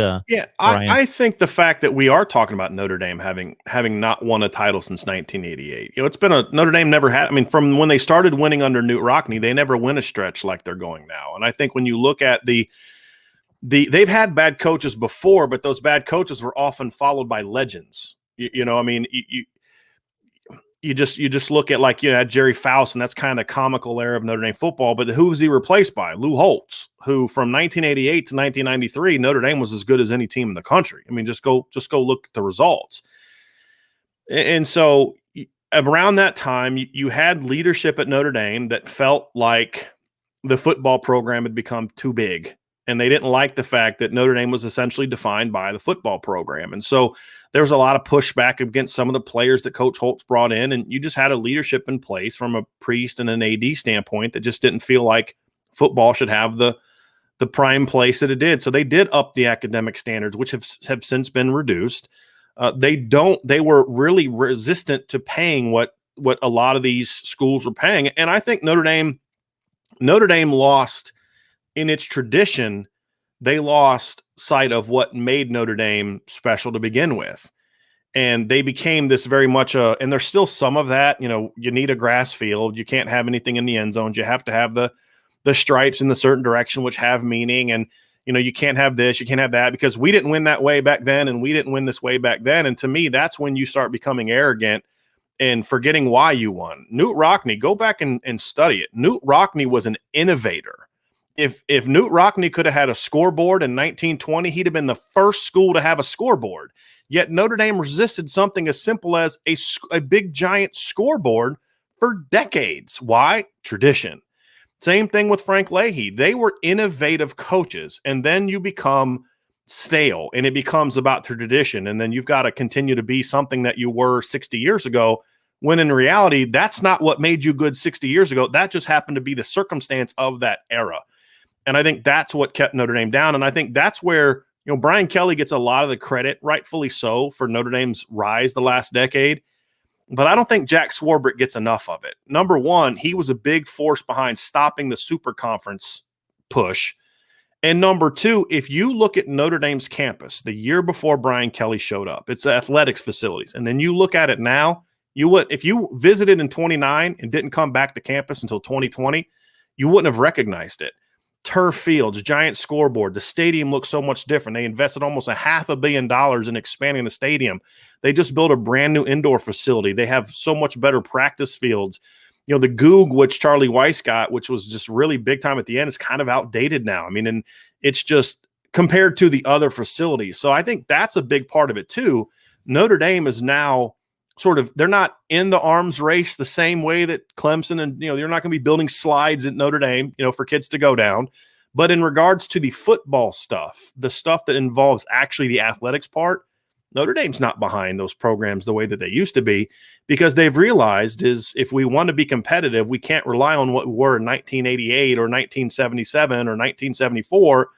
I think the fact that we are talking about Notre Dame having not won a title since 1988, it's been Notre Dame never had. I mean, from when they started winning under Newt Rockne, they never win a stretch like they're going now. And I think when you look at they've had bad coaches before, but those bad coaches were often followed by legends. You just look at Jerry Faust, and that's kind of the comical era of Notre Dame football. But who was he replaced by? Lou Holtz, who from 1988 to 1993, Notre Dame was as good as any team in the country. I mean, just go look at the results. And so around that time, you had leadership at Notre Dame that felt like the football program had become too big. and they didn't like the fact that Notre Dame was essentially defined by the football program. And so there was a lot of pushback against some of the players that Coach Holtz brought in, and you just had a leadership in place from a Priest and an AD standpoint that just didn't feel like football should have the prime place that it did. So they did up the academic standards, which have since been reduced. They were really resistant to paying what a lot of these schools were paying. And I think Notre Dame lost in its tradition. They lost sight of what made Notre Dame special to begin with. And they became this very much and there's still some of that, you need a grass field. You can't have anything in the end zones. You have to have the stripes in the certain direction, which have meaning. And, you can't have this, you can't have that, because we didn't win that way back then. And we didn't win this way back then. And to me, that's when you start becoming arrogant and forgetting why you won. Knute Rockne, go back and study it. Knute Rockne was an innovator. If Knute Rockne could have had a scoreboard in 1920, he'd have been the first school to have a scoreboard. Yet Notre Dame resisted something as simple as a big giant scoreboard for decades. Why? Tradition. Same thing with Frank Leahy. They were innovative coaches, and then you become stale, and it becomes about tradition, and then you've got to continue to be something that you were 60 years ago, when in reality, that's not what made you good 60 years ago. That just happened to be the circumstance of that era. And I think that's what kept Notre Dame down, and I think that's where Brian Kelly gets a lot of the credit, rightfully so, for Notre Dame's rise the last decade. But I don't think Jack Swarbrick gets enough of it. Number one, he was a big force behind stopping the super conference push. And number two, if you look at Notre Dame's campus the year before Brian Kelly showed up, it's athletics facilities. And then you look at it now, if you visited in 29 and didn't come back to campus until 2020, you wouldn't have recognized it. Turf fields, giant scoreboard. The stadium looks so much different. They invested almost $500 million in expanding the stadium. They just built a brand new indoor facility. They have so much better practice fields. The Goog, which Charlie Weiss got, which was just really big time at the end, is kind of outdated now. I mean, and it's just compared to the other facilities. So I think that's a big part of it too. Notre Dame is now they're not in the arms race the same way that Clemson, and you're not going to be building slides at Notre Dame, for kids to go down. But in regards to the football stuff, the stuff that involves actually the athletics part, Notre Dame's not behind those programs the way that they used to be, because they've realized is if we want to be competitive, we can't rely on what we were in 1988 or 1977 or 1974.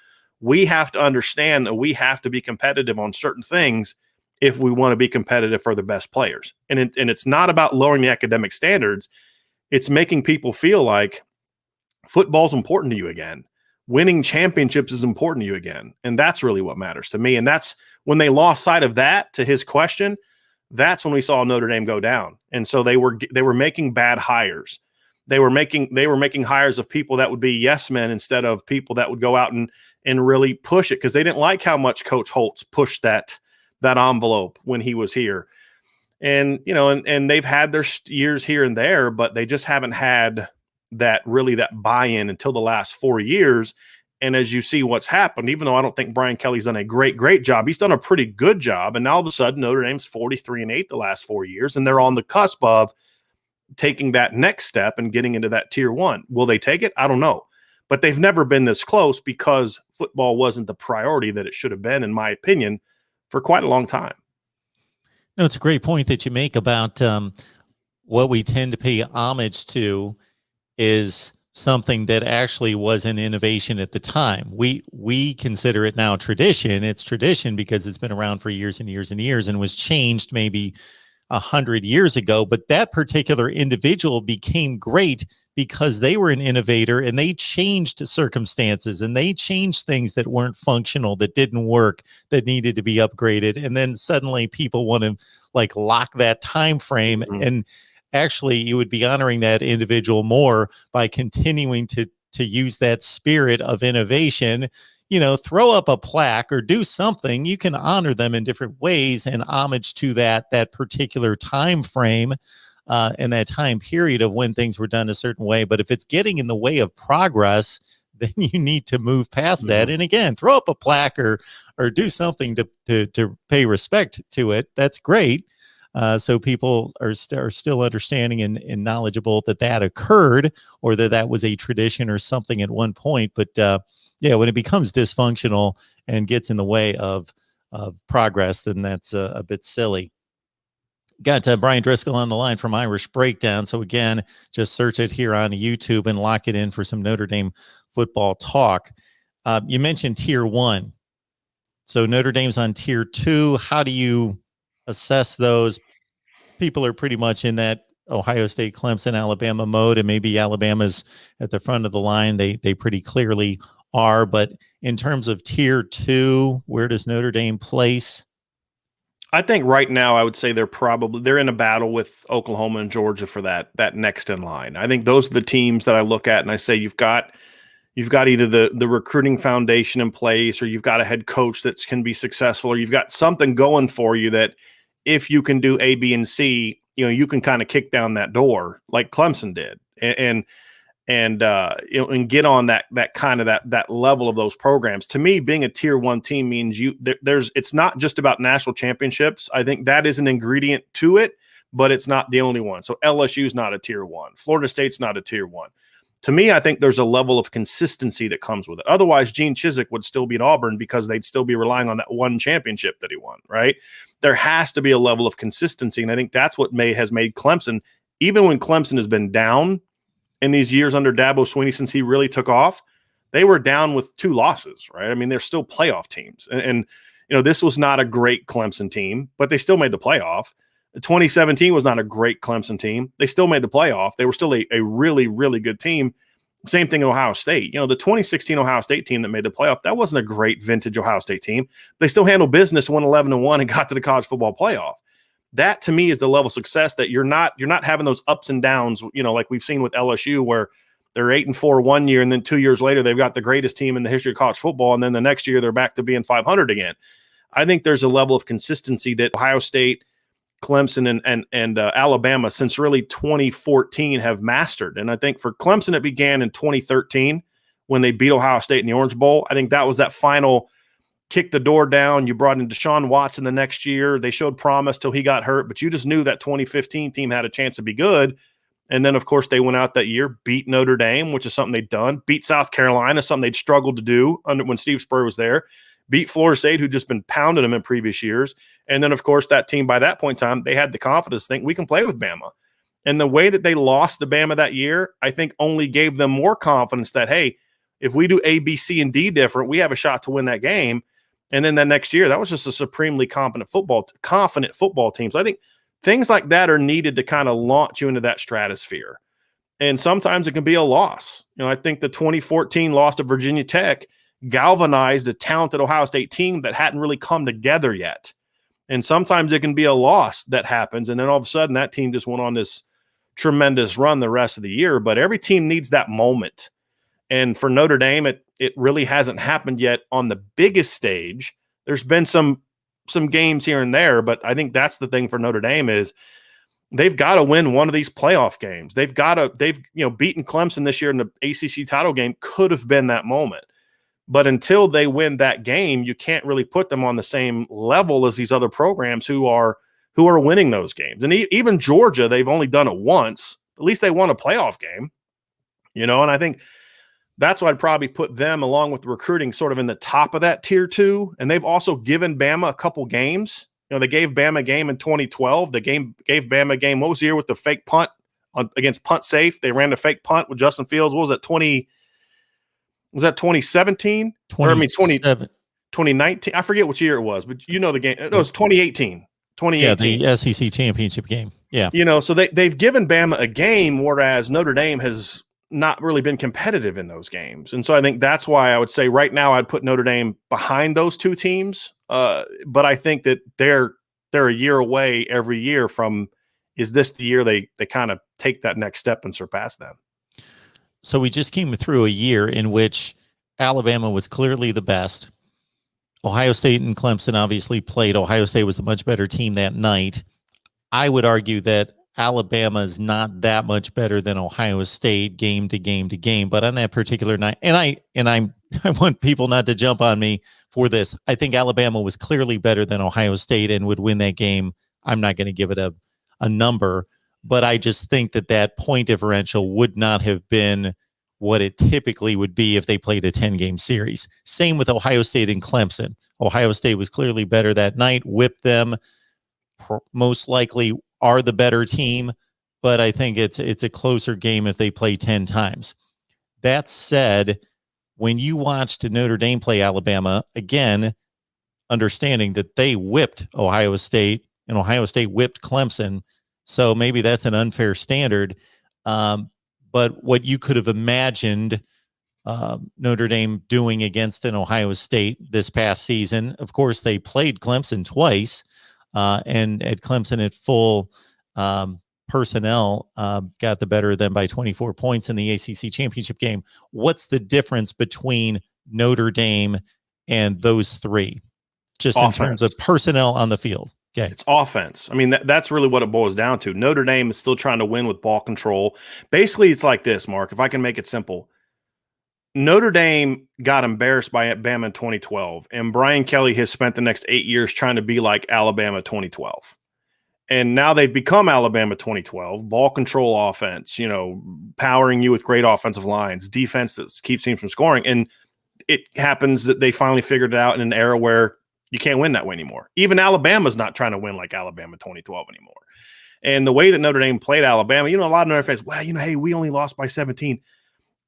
We have to understand that we have to be competitive on certain things if we want to be competitive for the best players. And it's not about lowering the academic standards. It's making people feel like football's important to you again. Winning championships is important to you again. And that's really what matters to me. And that's when they lost sight of that, to his question, that's when we saw Notre Dame go down. And so they were making bad hires. They were making hires of people that would be yes men instead of people that would go out and really push it, because they didn't like how much Coach Holtz pushed that envelope when he was here. And, and they've had their years here and there, but they just haven't had that buy-in until the last 4 years. And as you see what's happened, even though I don't think Brian Kelly's done a great job, he's done a pretty good job. And now all of a sudden Notre Dame's 43-8 the last 4 years, and they're on the cusp of taking that next step and getting into that tier one. Will they take it? I don't know. But they've never been this close because football wasn't the priority that it should have been, in my opinion, for quite a long time. No, it's a great point that you make about what we tend to pay homage to is something that actually was an innovation at the time. We consider it now tradition. It's tradition because it's been around for years and years and years and was changed maybe 100 years ago. But that particular individual became great because they were an innovator and they changed circumstances and they changed things that weren't functional, that didn't work, that needed to be upgraded. And then suddenly people want to lock that time frame. Mm-hmm. And actually you would be honoring that individual more by continuing to use that spirit of innovation. Throw up a plaque or do something. You can honor them in different ways and homage to that particular time frame and that time period of when things were done a certain way. But if it's getting in the way of progress, then you need to move past mm-hmm. that. And again, throw up a plaque or do something to pay respect to it. That's great. so people are still understanding and knowledgeable that occurred, or that was a tradition or something at one point. But yeah, when it becomes dysfunctional and gets in the way of progress, then that's a bit silly. Got Bryan Driskell on the line from Irish Breakdown. So again, just search it here on YouTube and lock it in for some Notre Dame football talk. You mentioned Tier 1. So Notre Dame's on Tier 2. How do you assess those? People are pretty much in that Ohio State, Clemson, Alabama mode, and maybe Alabama's at the front of the line. They pretty clearly are. But in terms of Tier 2, where does Notre Dame place? I think right now I would say they're in a battle with Oklahoma and Georgia for that next in line. I think those are the teams that I look at and I say you've got either the recruiting foundation in place, or you've got a head coach that can be successful, or you've got something going for you that if you can do A, B, and C, you can kind of kick down that door like Clemson did and get on that kind of that level of those programs. To me, being a Tier 1 team means it's not just about national championships. I think that is an ingredient to it, but it's not the only one. So LSU's not a Tier 1. Florida State's not a Tier 1. To me, I think there's a level of consistency that comes with it. Otherwise, Gene Chizik would still be at Auburn because they'd still be relying on that one championship that he won, right? There has to be a level of consistency, and I think that's what has made Clemson, even when Clemson has been down in these years under Dabo Swinney since he really took off, they were down with 2 losses, right? I mean, they're still playoff teams. And this was not a great Clemson team, but they still made the playoff. 2017 was not a great Clemson team. They still made the playoff. They were still a really, really good team. Same thing in Ohio State. The 2016 Ohio State team that made the playoff, that wasn't a great vintage Ohio State team. They still handled business, won 11-1, and got to the college football playoff. That to me is the level of success that you're not having those ups and downs, like we've seen with LSU, where they're 8-4 one year, and then 2 years later they've got the greatest team in the history of college football, and then the next year they're back to being 500 again. I think there's a level of consistency that Ohio State, Clemson, and Alabama since really 2014 have mastered. And I think for Clemson, it began in 2013 when they beat Ohio State in the Orange Bowl. I think that was that final kick the door down. You brought in Deshaun Watson the next year. They showed promise till he got hurt, but you just knew that 2015 team had a chance to be good. And then, of course, they went out that year, beat Notre Dame, which is something they'd done, beat South Carolina, something they'd struggled to do when Steve Spurrier was there, beat Florida State, who'd just been pounding them in previous years. And then, of course, that team by that point in time, they had the confidence to think we can play with Bama. And the way that they lost to Bama that year, I think only gave them more confidence that, hey, if we do A, B, C, and D different, we have a shot to win that game. And then that next year, that was just a supremely confident football team. So I think things like that are needed to kind of launch you into that stratosphere. And sometimes it can be a loss. I think the 2014 loss to Virginia Tech galvanized a talented Ohio State team that hadn't really come together yet. And sometimes it can be a loss that happens. And then all of a sudden that team just went on this tremendous run the rest of the year. But every team needs that moment. And for Notre Dame, it really hasn't happened yet on the biggest stage. There's been some games here and there, but I think that's the thing for Notre Dame is they've got to win one of these playoff games. They've beaten Clemson this year in the ACC title game could have been that moment. But until they win that game, you can't really put them on the same level as these other programs who are winning those games. And even Georgia, they've only done it once. At least they won a playoff game, and I think that's why I'd probably put them along with the recruiting sort of in the top of that Tier 2. And they've also given Bama a couple games. They gave Bama a game in 2012. They gave Bama a game. What was the year with the fake punt against Punt Safe? They ran the fake punt with Justin Fields. What was that, 2017? 2019? I forget which year it was, but the game. No, it was 2018. 2018. Yeah, the SEC championship game. Yeah. So they've given Bama a game, whereas Notre Dame has not really been competitive in those games. And so I think that's why I would say right now I'd put Notre Dame behind those two teams. But I think that they're a year away every year from, is this the year they kind of take that next step and surpass them? So we just came through a year in which Alabama was clearly the best. Ohio State and Clemson obviously played. Ohio State was a much better team that night. I would argue that Alabama is not that much better than Ohio State game to game to game, but on that particular night, and I want people not to jump on me for this. I think Alabama was clearly better than Ohio State and would win that game. I'm not going to give it a number, but I just think that point differential would not have been what it typically would be if they played a 10-game series. Same with Ohio State and Clemson. Ohio State was clearly better that night, whipped them, most likely are the better team, but I think it's a closer game if they play 10 times. That said, when you watched Notre Dame play Alabama, again, understanding that they whipped Ohio State and Ohio State whipped Clemson, so maybe that's an unfair standard. But what you could have imagined Notre Dame doing against an Ohio State this past season, of course, they played Clemson twice, and at Clemson at full personnel got the better of them by 24 points in the ACC championship game. What's the difference between Notre Dame and those three, just offense, in terms of personnel on the field? Okay. It's offense. I mean, that's really what it boils down to. Notre Dame is still trying to win with ball control. Basically, it's like this, Mark, if I can make it simple. Notre Dame got embarrassed by Alabama in 2012, and Brian Kelly has spent the next 8 years trying to be like Alabama 2012. And now they've become Alabama 2012, ball control offense, powering you with great offensive lines, defense that keeps teams from scoring. And it happens that they finally figured it out in an era where you can't win that way anymore. Even Alabama's not trying to win like Alabama 2012 anymore. And the way that Notre Dame played Alabama, a lot of Notre Dame fans, hey, we only lost by 17.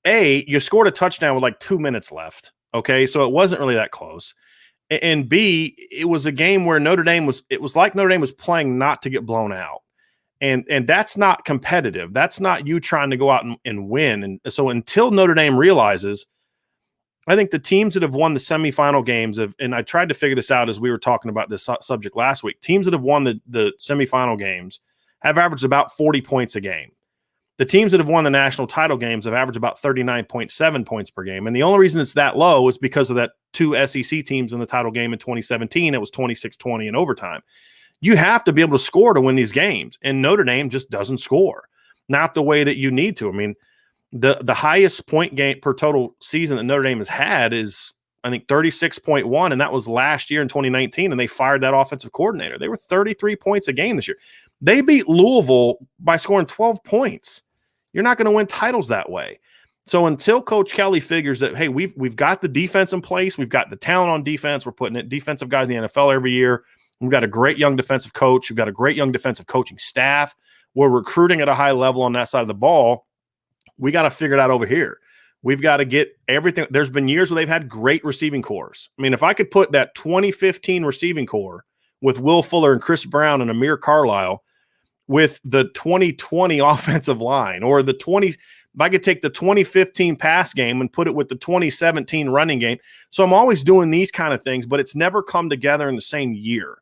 You scored a touchdown with like 2 minutes left. Okay, so it wasn't really that close. And B, it was a game where Notre Dame was playing not to get blown out. And that's not competitive. That's not you trying to go out and win. And so until Notre Dame realizes, I think the teams that have won the semifinal games and I tried to figure this out as we were talking about this subject last week, teams that have won the semifinal games have averaged about 40 points a game. The teams that have won the national title games have averaged about 39.7 points per game. And the only reason it's that low is because of that two SEC teams in the title game in 2017. It was 26-20 in overtime. You have to be able to score to win these games. And Notre Dame just doesn't score. Not the way that you need to. I mean, the highest point game per total season that Notre Dame has had is, I think, 36.1, and that was last year in 2019, and they fired that offensive coordinator. They were 33 points a game this year. They beat Louisville by scoring 12 points. You're not going to win titles that way. So until Coach Kelly figures that, hey, we've got the defense in place, we've got the talent on defense, we're putting it defensive guys in the NFL every year, we've got a great young defensive coach, we've got a great young defensive coaching staff, we're recruiting at a high level on that side of the ball, we got to figure it out over here. We've got to get everything. There's been years where they've had great receiving cores. I mean, if I could put that 2015 receiving core with Will Fuller and Chris Brown and Amir Carlisle with the 2020 offensive line, or if I could take the 2015 pass game and put it with the 2017 running game. So I'm always doing these kind of things, but it's never come together in the same year.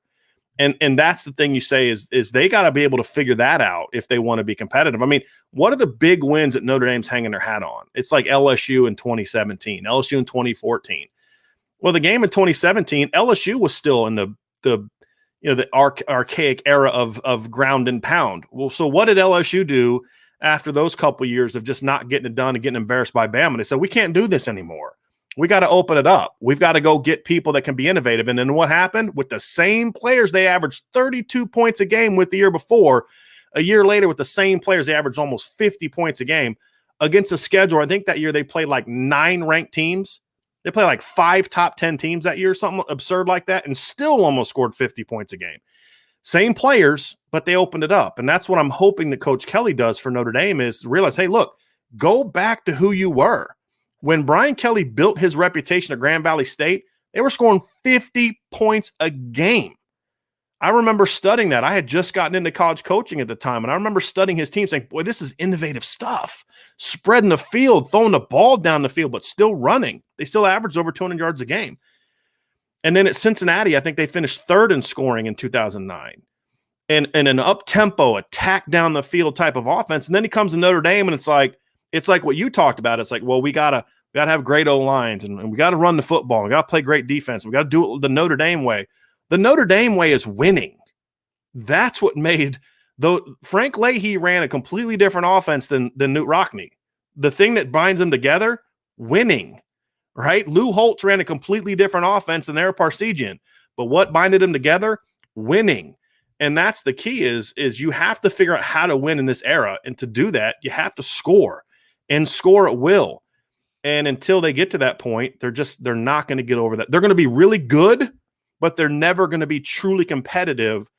And that's the thing you say is they got to be able to figure that out if they want to be competitive. I mean, what are the big wins that Notre Dame's hanging their hat on? It's like LSU in 2017, LSU in 2014. Well, the game in 2017, LSU was still in the archaic era of ground and pound. Well, so what did LSU do after those couple of years of just not getting it done and getting embarrassed by Bama? They said, we can't do this anymore. We got to open it up. We've got to go get people that can be innovative. And then what happened? With the same players, they averaged 32 points a game with the year before. A year later, with the same players, they averaged almost 50 points a game against a schedule. I think that year they played like 9 ranked teams. They played like 5 top 10 teams that year, something absurd like that, and still almost scored 50 points a game. Same players, but they opened it up. And that's what I'm hoping that Coach Kelly does for Notre Dame is realize, hey, look, go back to who you were. When Brian Kelly built his reputation at Grand Valley State, they were scoring 50 points a game. I remember studying that. I had just gotten into college coaching at the time, and I remember studying his team saying, boy, this is innovative stuff. Spreading the field, throwing the ball down the field, but still running. They still averaged over 200 yards a game. And then at Cincinnati, I think they finished 3rd in scoring in 2009. And an up-tempo, attack down the field type of offense. And then he comes to Notre Dame, and it's like what you talked about. It's like, well, we gotta have great O-lines, and we got to run the football. We got to play great defense. We got to do it the Notre Dame way. The Notre Dame way is winning. That's what made Frank Leahy ran a completely different offense than Newt Rockne. The thing that binds them together, winning, right? Lou Holtz ran a completely different offense than Eric Parsegian. But what binded them together? Winning. And that's the key is you have to figure out how to win in this era. And to do that, you have to score and score at will. And until they get to that point, they're not going to get over that. They're going to be really good, but they're never going to be truly competitive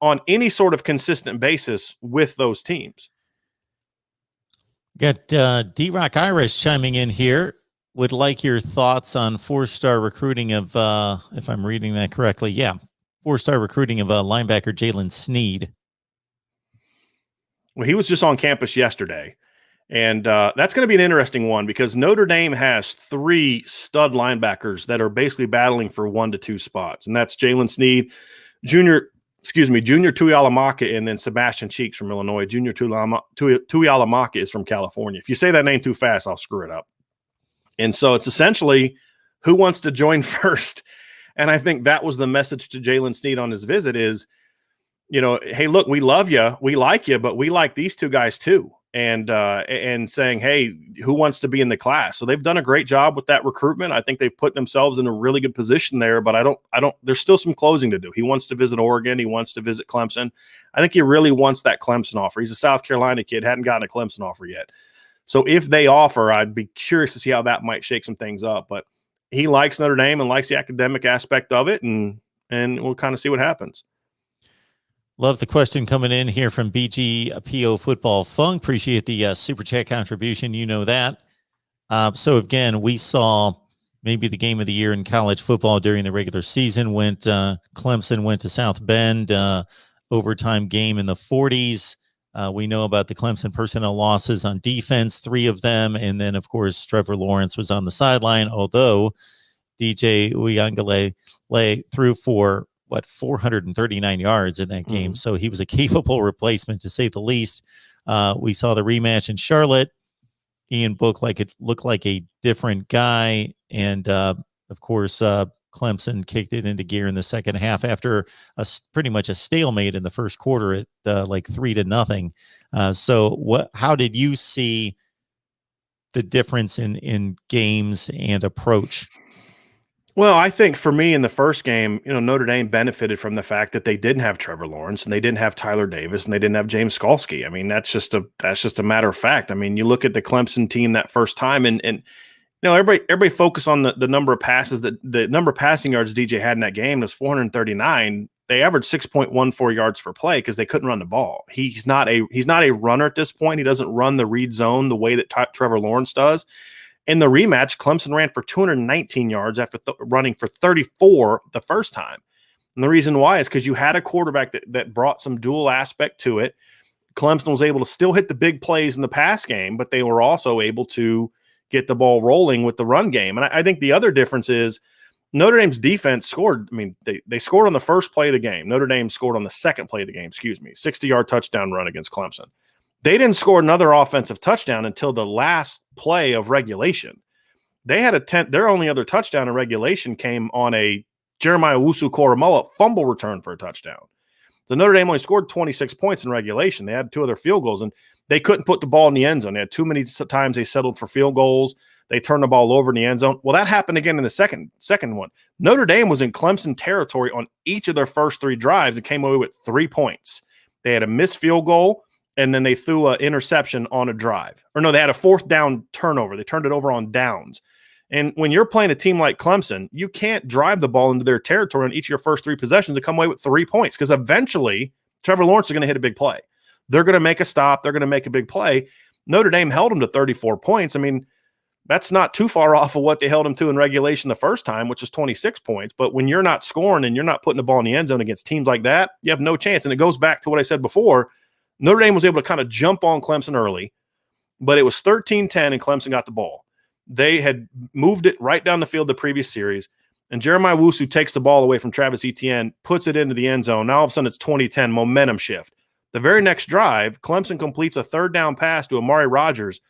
on any sort of consistent basis with those teams. Got D-Rock Irish chiming in here. Would like your thoughts on four-star recruiting of, if I'm reading that correctly, four-star recruiting of linebacker Jalen Sneed. Well, he was just on campus yesterday. And that's going to be an interesting one because Notre Dame has 3 stud linebackers that are basically battling for 1 to 2 spots. And that's Jalen Sneed, Junior Tuihalamaka, and then Sebastian Cheeks from Illinois. Junior Tuihalamaka is from California. If you say that name too fast, I'll screw it up. And so it's essentially who wants to join first. And I think that was the message to Jalen Sneed on his visit is, hey, look, we love you. We like you, but we like these 2 guys too. And saying, hey, who wants to be in the class? So they've done a great job with that recruitment. I think they've put themselves in a really good position there, but there's still some closing to do. He wants to visit Oregon. He wants to visit Clemson. I think he really wants that Clemson offer. He's a South Carolina kid, hadn't gotten a Clemson offer yet. So if they offer, I'd be curious to see how that might shake some things up, but he likes Notre Dame and likes the academic aspect of it. And we'll kind of see what happens. Love the question coming in here from BGPO Football Funk. Appreciate the super chat contribution. You know that. So again, we saw maybe the game of the year in college football during the regular season. Clemson went to South Bend, overtime game in the 40s. We know about the Clemson personnel losses on defense, 3 of them. And then, of course, Trevor Lawrence was on the sideline, although DJ Uyunglele threw for 439 yards in that game. So he was a capable replacement, to say the least. We saw the rematch in Charlotte. Ian Book looked like a different guy. And of course, Clemson kicked it into gear in the second half after pretty much a stalemate in the first quarter at 3-0. So how did you see the difference in games and approach? Well, I think for me in the first game, Notre Dame benefited from the fact that they didn't have Trevor Lawrence and they didn't have Tyler Davis and they didn't have James Skalski. I mean, that's just a matter of fact. I mean, you look at the Clemson team that first time and everybody focus on the number of passes the number of passing yards DJ had in that game was 439. They averaged 6.14 yards per play because they couldn't run the ball. He's not a runner at this point. He doesn't run the read zone the way that Trevor Lawrence does. In the rematch, Clemson ran for 219 yards after running for 34 the first time. And the reason why is because you had a quarterback that brought some dual aspect to it. Clemson was able to still hit the big plays in the pass game, but they were also able to get the ball rolling with the run game. And I think the other difference is Notre Dame's defense scored. I mean, they scored on the first play of the game. Notre Dame scored on the second play of the game, 60-yard touchdown run against Clemson. They didn't score another offensive touchdown until the last play of regulation. They had their only other touchdown in regulation came on a Jeremiah Owusu-Koramoah fumble return for a touchdown. So Notre Dame only scored 26 points in regulation. They had 2 other field goals, and they couldn't put the ball in the end zone. They had too many times they settled for field goals. They turned the ball over in the end zone. Well, that happened again in the second one. Notre Dame was in Clemson territory on each of their first 3 drives and came away with 3 points. They had a missed field goal, and then they threw an interception on a drive. Or no, they had a 4th down turnover. They turned it over on downs. And when you're playing a team like Clemson, you can't drive the ball into their territory on each of your first 3 possessions and come away with 3 points because eventually Trevor Lawrence is going to hit a big play. They're going to make a stop. They're going to make a big play. Notre Dame held them to 34 points. I mean, that's not too far off of what they held them to in regulation the first time, which was 26 points. But when you're not scoring and you're not putting the ball in the end zone against teams like that, you have no chance. And it goes back to what I said before. Notre Dame was able to kind of jump on Clemson early, but it was 13-10 and Clemson got the ball. They had moved it right down the field the previous series, and Jeremiah Owusu takes the ball away from Travis Etienne, puts it into the end zone. Now all of a sudden it's 20-10, momentum shift. The very next drive, Clemson completes a 3rd down pass to Amari Rogers.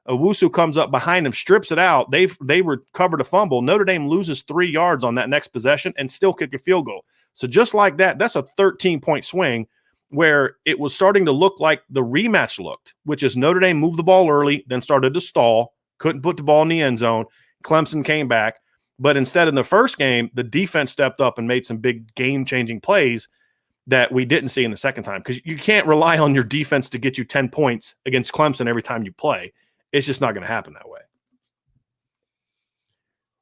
Owusu comes up behind him, strips it out. They recovered a fumble. Notre Dame loses 3 yards on that next possession and still kick a field goal. So just like that, that's a 13-point swing where it was starting to look like the rematch looked, which is Notre Dame moved the ball early, then started to stall, couldn't put the ball in the end zone. Clemson came back. But instead in the first game, the defense stepped up and made some big game-changing plays. that we didn't see in the second time, because you can't rely on your defense to get you 10 points against Clemson every time you play. It's just not going to happen that way.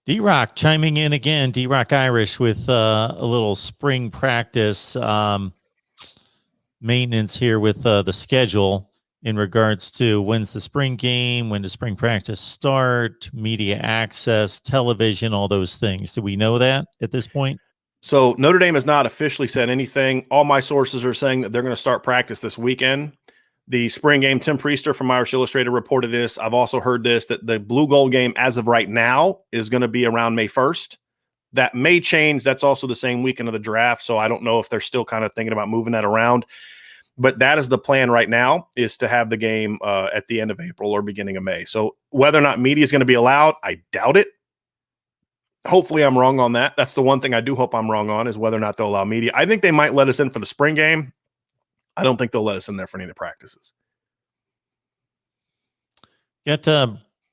D-Rock chiming in again, D-Rock Irish with a little spring practice maintenance here with the schedule in regards to when's the spring game, when does spring practice start, media access, television, all those things. Do we know that at this point? So Notre Dame has not officially said anything. All my sources are saying that they're going to start practice this weekend. The spring game, Tim Priester from Irish Illustrated reported this. I've also heard this, that the Blue Gold game as of right now is going to be around May 1st. That may change. That's also the same weekend of the draft, so I don't know if they're still kind of thinking about moving that around. But that is the plan right now, is to have the game at the end of April or beginning of May. So whether or not media is going to be allowed, I doubt it. Hopefully I'm wrong on that. That's the one thing I do hope I'm wrong on, is whether or not they'll allow media. I think they might let us in for the spring game. I don't think they'll let us in there for any of the practices. Got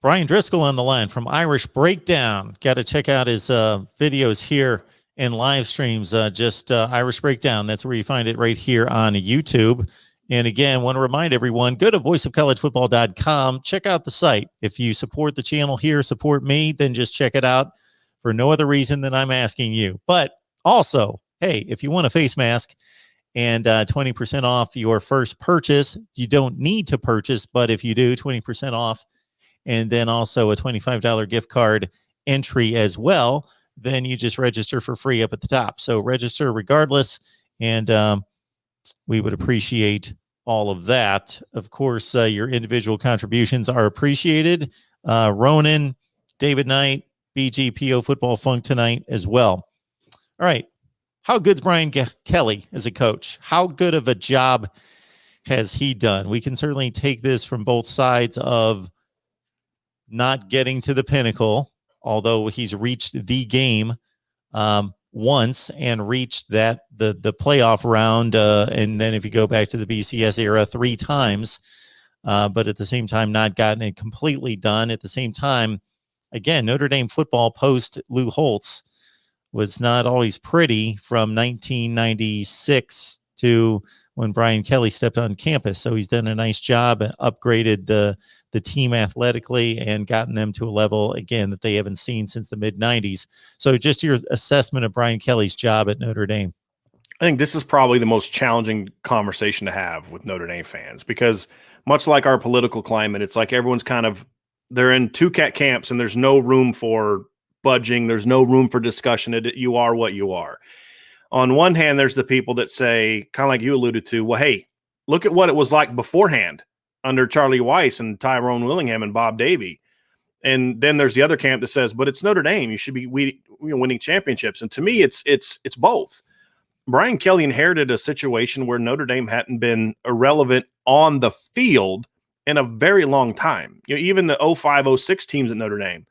Brian Driskell on the line from Irish Breakdown. Got to check out his videos here and live streams. Just Irish Breakdown. That's where you find it, right here on YouTube. And again, want to remind everyone, go to voiceofcollegefootball.com. Check out the site. If you support the channel here, support me, then just check it out for no other reason than I'm asking you. But also, hey, if you want a face mask and 20% off your first purchase, you don't need to purchase, but if you do, 20% off, and then also a $25 gift card entry as well, then you just register for free up at the top. So register regardless, and we would appreciate all of that. Of course, your individual contributions are appreciated. Ronan, David Knight, BGPO Football Funk tonight as well. All right. How good's Brian Kelly as a coach? How good of a job has he done? We can certainly take this from both sides of not getting to the pinnacle, although he's reached the game once and reached the playoff round. And then if you go back to the BCS era, 3 times, but at the same time, not gotten it completely done. At the same time, again, Notre Dame football post Lou Holtz was not always pretty from 1996 to when Brian Kelly stepped on campus. So he's done a nice job, upgraded the team athletically, and gotten them to a level, again, that they haven't seen since the mid-90s. So just your assessment of Brian Kelly's job at Notre Dame. I think this is probably the most challenging conversation to have with Notre Dame fans, because much like our political climate, it's like everyone's they're in two cat camps, and there's no room for budging. There's no room for discussion. You are what you are. On one hand, there's the people that say, kind of like you alluded to, well, hey, look at what it was like beforehand under Charlie Weiss and Tyrone Willingham and Bob Davie. And then there's the other camp that says, but it's Notre Dame. You should be winning championships. And to me, it's both. Brian Kelly inherited a situation where Notre Dame hadn't been irrelevant on the field in a very long time. Even the 05-06 teams at Notre Dame,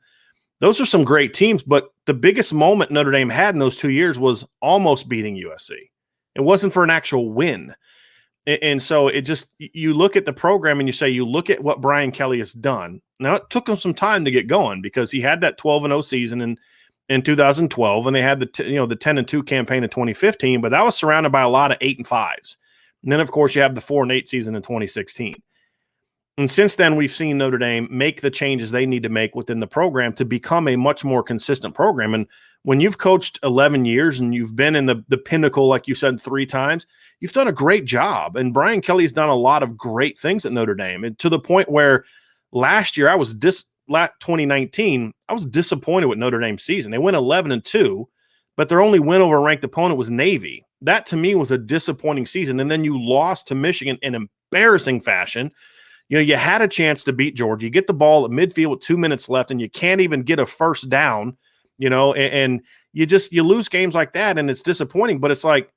those are some great teams, but the biggest moment Notre Dame had in those 2 years was almost beating USC. It wasn't for an actual win. And so you look at the program and you say, you look at what Brian Kelly has done. Now, it took him some time to get going, because he had that 12-0 season in 2012, and they had the 10-2 campaign in 2015, but that was surrounded by a lot of 8-5s. And then, of course, you have the 4-8 season in 2016. And since then, we've seen Notre Dame make the changes they need to make within the program to become a much more consistent program. And when you've coached 11 years and you've been in the pinnacle, like you said, 3 times, you've done a great job. And Brian Kelly's done a lot of great things at Notre Dame, and to the point where last year 2019, I was disappointed with Notre Dame's season. They went 11-2, but their only win over a ranked opponent was Navy. That to me was a disappointing season. And then you lost to Michigan in embarrassing fashion. You had a chance to beat Georgia. You get the ball at midfield with 2 minutes left, and you can't even get a first down, and you lose games like that, and it's disappointing. But it's like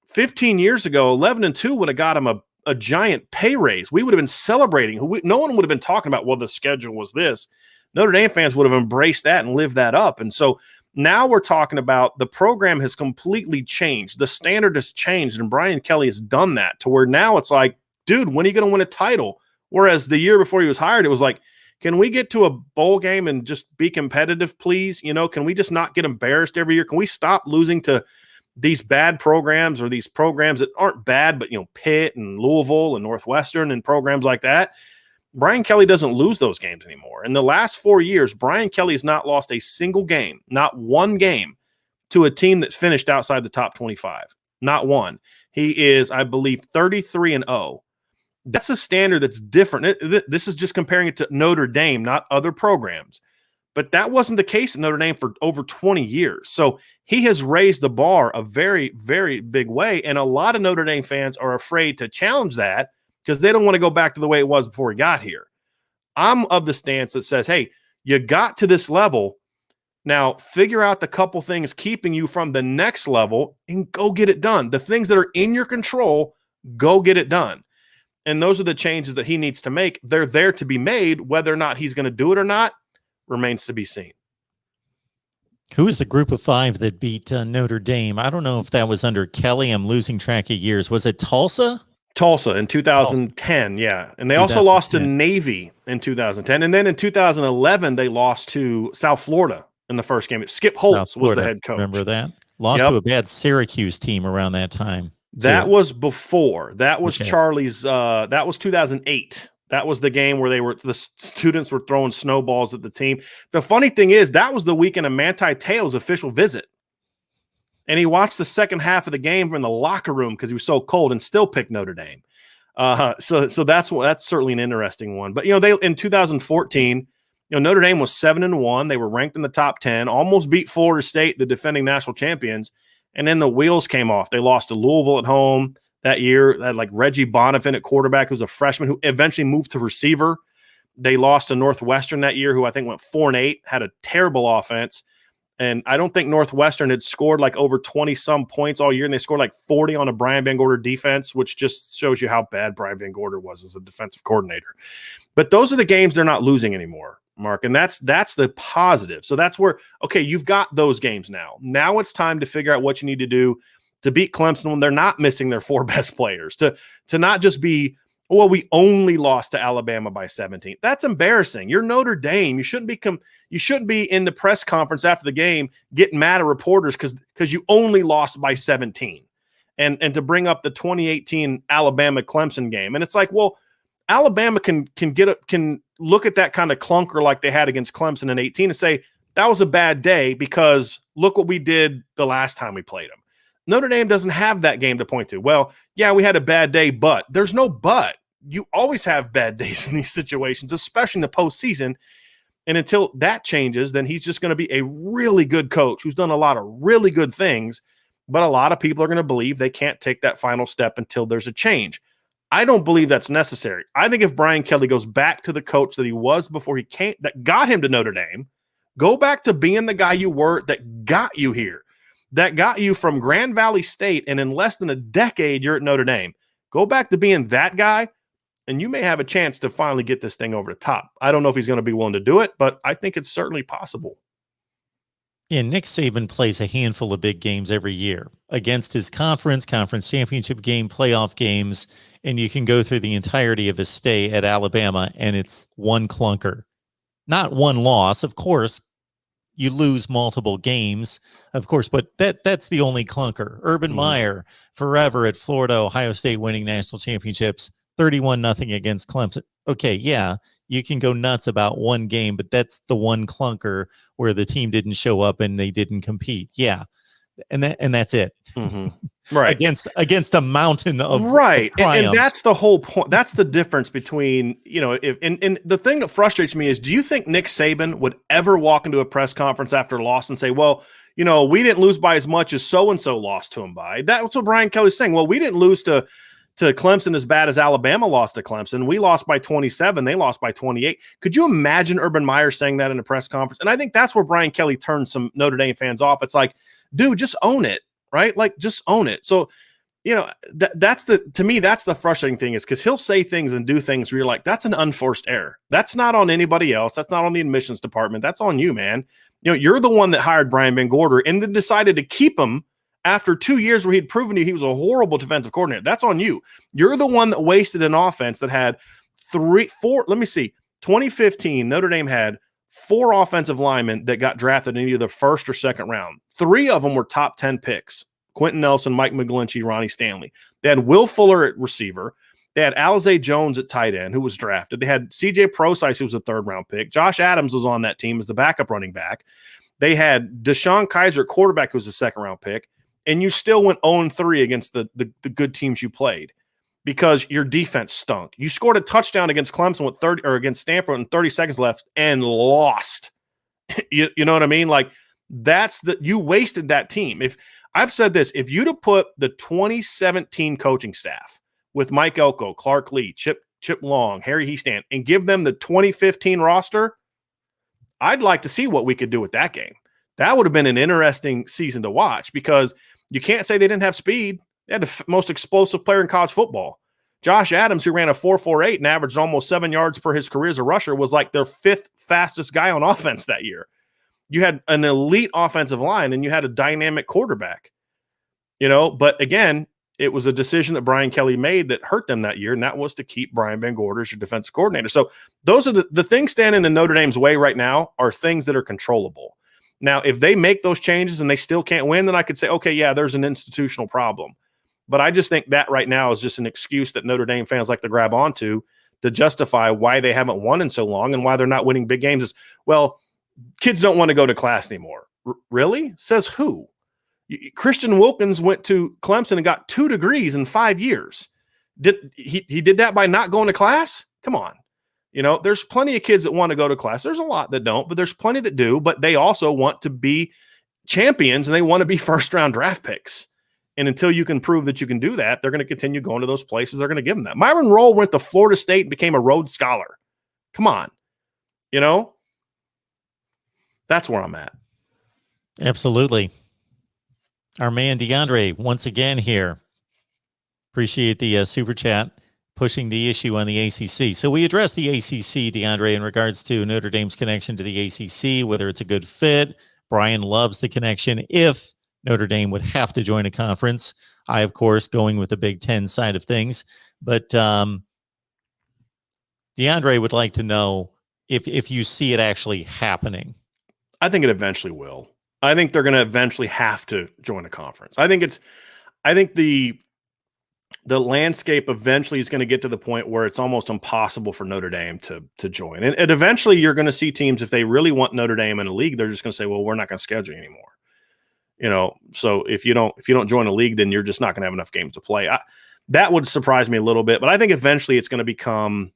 15 years ago, 11-2 would have got him a giant pay raise. We would have been celebrating. No one would have been talking about, well, the schedule was this. Notre Dame fans would have embraced that and lived that up. And so now we're talking about the program has completely changed. The standard has changed, and Brian Kelly has done that to where now it's like, dude, when are you going to win a title? Whereas the year before he was hired, it was like, can we get to a bowl game and just be competitive, please? Can we just not get embarrassed every year? Can we stop losing to these bad programs or these programs that aren't bad, but, Pitt and Louisville and Northwestern and programs like that, Brian Kelly doesn't lose those games anymore. In the last 4 years, Brian Kelly has not lost a single game, not one game, to a team that finished outside the top 25. Not one. He is, I believe, 33-0. That's a standard that's different. This is just comparing it to Notre Dame, not other programs. But that wasn't the case at Notre Dame for over 20 years. So he has raised the bar a very, very big way. And a lot of Notre Dame fans are afraid to challenge that because they don't want to go back to the way it was before he got here. I'm of the stance that says, hey, you got to this level. Now figure out the couple things keeping you from the next level and go get it done. The things that are in your control, go get it done. And those are the changes that he needs to make. They're there to be made. Whether or not he's going to do it or not remains to be seen. Who is the group of five that beat Notre Dame? I don't know if that was under Kelly. I'm losing track of years. Was it Tulsa? Tulsa in 2010, yeah. And they also lost to Navy in 2010. And then in 2011, they lost to South Florida in the first game. Skip Holtz was the head coach. Remember that? Lost to a bad Syracuse team around that time. That was before. That was Charlie's that was 2008. That was the game where the students were throwing snowballs at the team. The funny thing is, that was the weekend of Manti Te'o's official visit. And he watched the second half of the game from the locker room because he was so cold and still picked Notre Dame. So that's certainly an interesting one. But, they in 2014, Notre Dame was 7-1. They were ranked in the top 10, almost beat Florida State, the defending national champions. And then the wheels came off. They lost to Louisville at home that year. They had like Reggie Bonifant at quarterback, who's a freshman who eventually moved to receiver. They lost to Northwestern that year, who I think went 4-8, had a terrible offense. And I don't think Northwestern had scored like over 20-some points all year, and they scored like 40 on a Brian Van Gorder defense, which just shows you how bad Brian Van Gorder was as a defensive coordinator. But those are the games they're not losing anymore, Mark, and that's the positive. So that's where, okay, you've got those games now. Now it's time to figure out what you need to do to beat Clemson when they're not missing their four best players, to not just be, well, we only lost to Alabama by 17. That's embarrassing. You're Notre Dame. You shouldn't be in the press conference after the game getting mad at reporters because you only lost by 17. And to bring up the 2018 Alabama Clemson game. And it's like, well, Alabama can look at that kind of clunker like they had against Clemson in 18 and say, that was a bad day because look what we did the last time we played them. Notre Dame doesn't have that game to point to. Well, yeah, we had a bad day, but there's no but. You always have bad days in these situations, especially in the postseason. And until that changes, then he's just going to be a really good coach who's done a lot of really good things. But a lot of people are going to believe they can't take that final step until there's a change. I don't believe that's necessary. I think if Brian Kelly goes back to the coach that he was before he came, that got him to Notre Dame, go back to being the guy you were that got you here, that got you from Grand Valley State, and in less than a decade, you're at Notre Dame. Go back to being that guy, and you may have a chance to finally get this thing over the top. I don't know if he's going to be willing to do it, but I think it's certainly possible. Yeah, Nick Saban plays a handful of big games every year against his conference championship game, playoff games, and you can go through the entirety of his stay at Alabama, and it's one clunker. Not one loss, of course. You lose multiple games, of course, but that's the only clunker. Urban Meyer, forever at Florida, Ohio State winning national championships, 31-0 against Clemson. Okay, yeah, you can go nuts about one game, but that's the one clunker where the team didn't show up and they didn't compete. Yeah, and that's it. Mm-hmm. Right. against a mountain of and that's the whole point. That's the difference between, if and the thing that frustrates me is, do you think Nick Saban would ever walk into a press conference after a loss and say, well, we didn't lose by as much as so-and-so lost to him by? That's what Brian Kelly's saying. Well, we didn't lose to Clemson as bad as Alabama lost to Clemson. We lost by 27. They lost by 28. Could you imagine Urban Meyer saying that in a press conference? And I think that's where Brian Kelly turned some Notre Dame fans off. It's like, dude, just own it, right? Like, just own it. So, to me, that's the frustrating thing, is because he'll say things and do things where you're like, that's an unforced error. That's not on anybody else. That's not on the admissions department. That's on you, man. You're the one that hired Brian Van Gorder and then decided to keep him after 2 years where he'd proven to you he was a horrible defensive coordinator. That's on you. You're the one that wasted an offense that had 2015, Notre Dame had 4 offensive linemen that got drafted in either the first or second round. 3 of them were top 10 picks. Quentin Nelson, Mike McGlinchey, Ronnie Stanley. They had Will Fuller at receiver. They had Alize Jones at tight end, who was drafted. They had C.J. Prosise, who was a third-round pick. Josh Adams was on that team as the backup running back. They had Deshaun Kaiser at quarterback, who was a second-round pick. And you still went 0-3 against the good teams you played because your defense stunk. You scored a touchdown against Clemson with 30 or against Stanford and 30 seconds left and lost. you know what I mean? Like you wasted that team. If I've said this, if you'd have put the 2017 coaching staff with Mike Elko, Clark Lee, Chip Long, Harry Heastand, and give them the 2015 roster, I'd like to see what we could do with that game. That would have been an interesting season to watch because you can't say they didn't have speed. They had the most explosive player in college football. Josh Adams, who ran a 4.48 and averaged almost 7 yards per his career as a rusher, was like their 5th fastest guy on offense that year. You had an elite offensive line and you had a dynamic quarterback. But again, it was a decision that Brian Kelly made that hurt them that year, and that was to keep Brian Van Gorder as your defensive coordinator. So those are the things standing in Notre Dame's way right now are things that are controllable. Now, if they make those changes and they still can't win, then I could say, okay, yeah, there's an institutional problem. But I just think that right now is just an excuse that Notre Dame fans like to grab onto to justify why they haven't won in so long and why they're not winning big games. Is, well, kids don't want to go to class anymore. Really? Says who? Christian Wilkins went to Clemson and got 2 degrees in 5 years. He did that by not going to class? Come on. There's plenty of kids that want to go to class. There's a lot that don't, but there's plenty that do, but they also want to be champions and they want to be first-round draft picks. And until you can prove that you can do that, they're going to continue going to those places. They're going to give them that. Myron Rolle went to Florida State and became a Rhodes Scholar. Come on. That's where I'm at. Absolutely. Our man DeAndre, once again here. Appreciate the super chat, pushing the issue on the ACC. So we addressed the ACC, DeAndre, in regards to Notre Dame's connection to the ACC, whether it's a good fit. Bryan loves the connection if Notre Dame would have to join a conference. I, of course, going with the Big Ten side of things. But DeAndre would like to know if you see it actually happening. I think it eventually will. I think they're going to eventually have to join a conference. I think the landscape eventually is going to get to the point where it's almost impossible for Notre Dame to join. And eventually you're going to see teams, if they really want Notre Dame in a league, they're just going to say, well, we're not going to schedule you anymore. So if you don't join a league, then you're just not going to have enough games to play. That would surprise me a little bit, but I think eventually it's going to become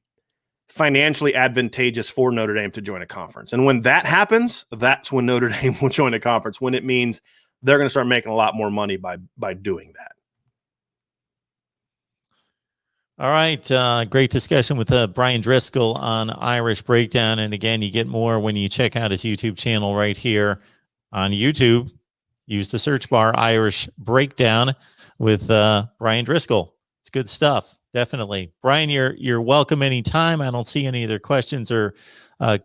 financially advantageous for Notre Dame to join a conference. And when that happens, that's when Notre Dame will join a conference, when it means they're going to start making a lot more money by doing that. All right. Great discussion with Bryan Driskell on Irish Breakdown. And again, you get more when you check out his YouTube channel right here on YouTube. Use the search bar Irish Breakdown with Bryan Driskell. It's good stuff. Definitely. Bryan, you're welcome anytime. I don't see any other questions or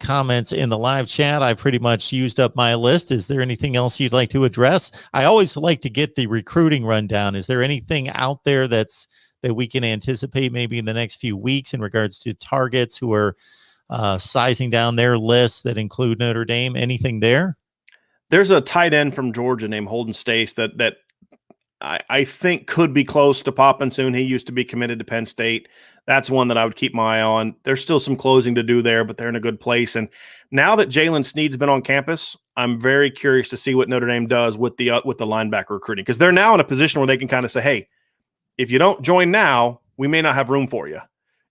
comments in the live chat. I've pretty much used up my list. Is there anything else you'd like to address? I always like to get the recruiting rundown. Is there anything out there that we can anticipate maybe in the next few weeks in regards to targets who are sizing down their lists that include Notre Dame? Anything there? There's a tight end from Georgia named Holden Stace that I think could be close to popping soon. He used to be committed to Penn State. That's one that I would keep my eye on. There's still some closing to do there, but they're in a good place. And now that Jalen Snead's been on campus, I'm very curious to see what Notre Dame does with the linebacker recruiting, because they're now in a position where they can kind of say, hey, if you don't join now, we may not have room for you.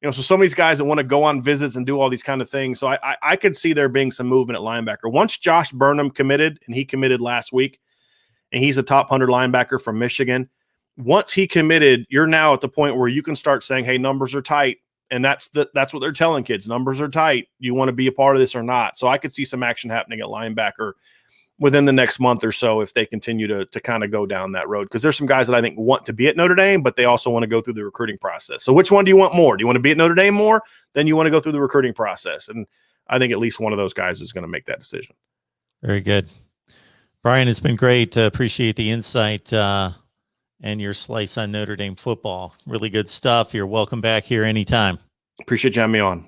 So some of these guys that want to go on visits and do all these kind of things. So I could see there being some movement at linebacker. Once Josh Burnham committed, and he committed last week, and he's a top 100 linebacker from Michigan. Once he committed, you're now at the point where you can start saying, hey, numbers are tight. And that's what they're telling kids. Numbers are tight. You want to be a part of this or not? So I could see some action happening at linebacker within the next month or so if they continue to kind of go down that road. Because there's some guys that I think want to be at Notre Dame, but they also want to go through the recruiting process. So which one do you want more? Do you want to be at Notre Dame more? Then you want to go through the recruiting process. And I think at least one of those guys is going to make that decision. Very good. Bryan, it's been great. Appreciate the insight and your slice on Notre Dame football. Really good stuff. You're welcome back here anytime. Appreciate you having me on.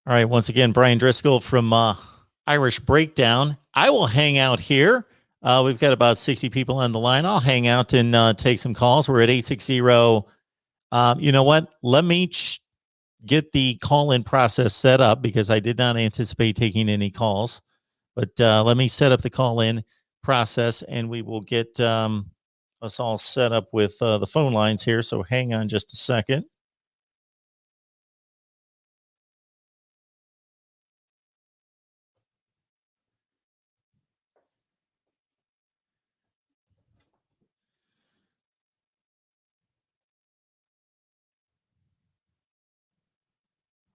All right. Once again, Bryan Driskell from Irish Breakdown. I will hang out here We've got about 60 people on the line. I'll hang out and take some calls. We're at 860. You know what? Let me get the call-in process set up because I did not anticipate taking any calls. But let me set up the call-in process, and we will get us all set up with the phone lines here. So hang on just a second.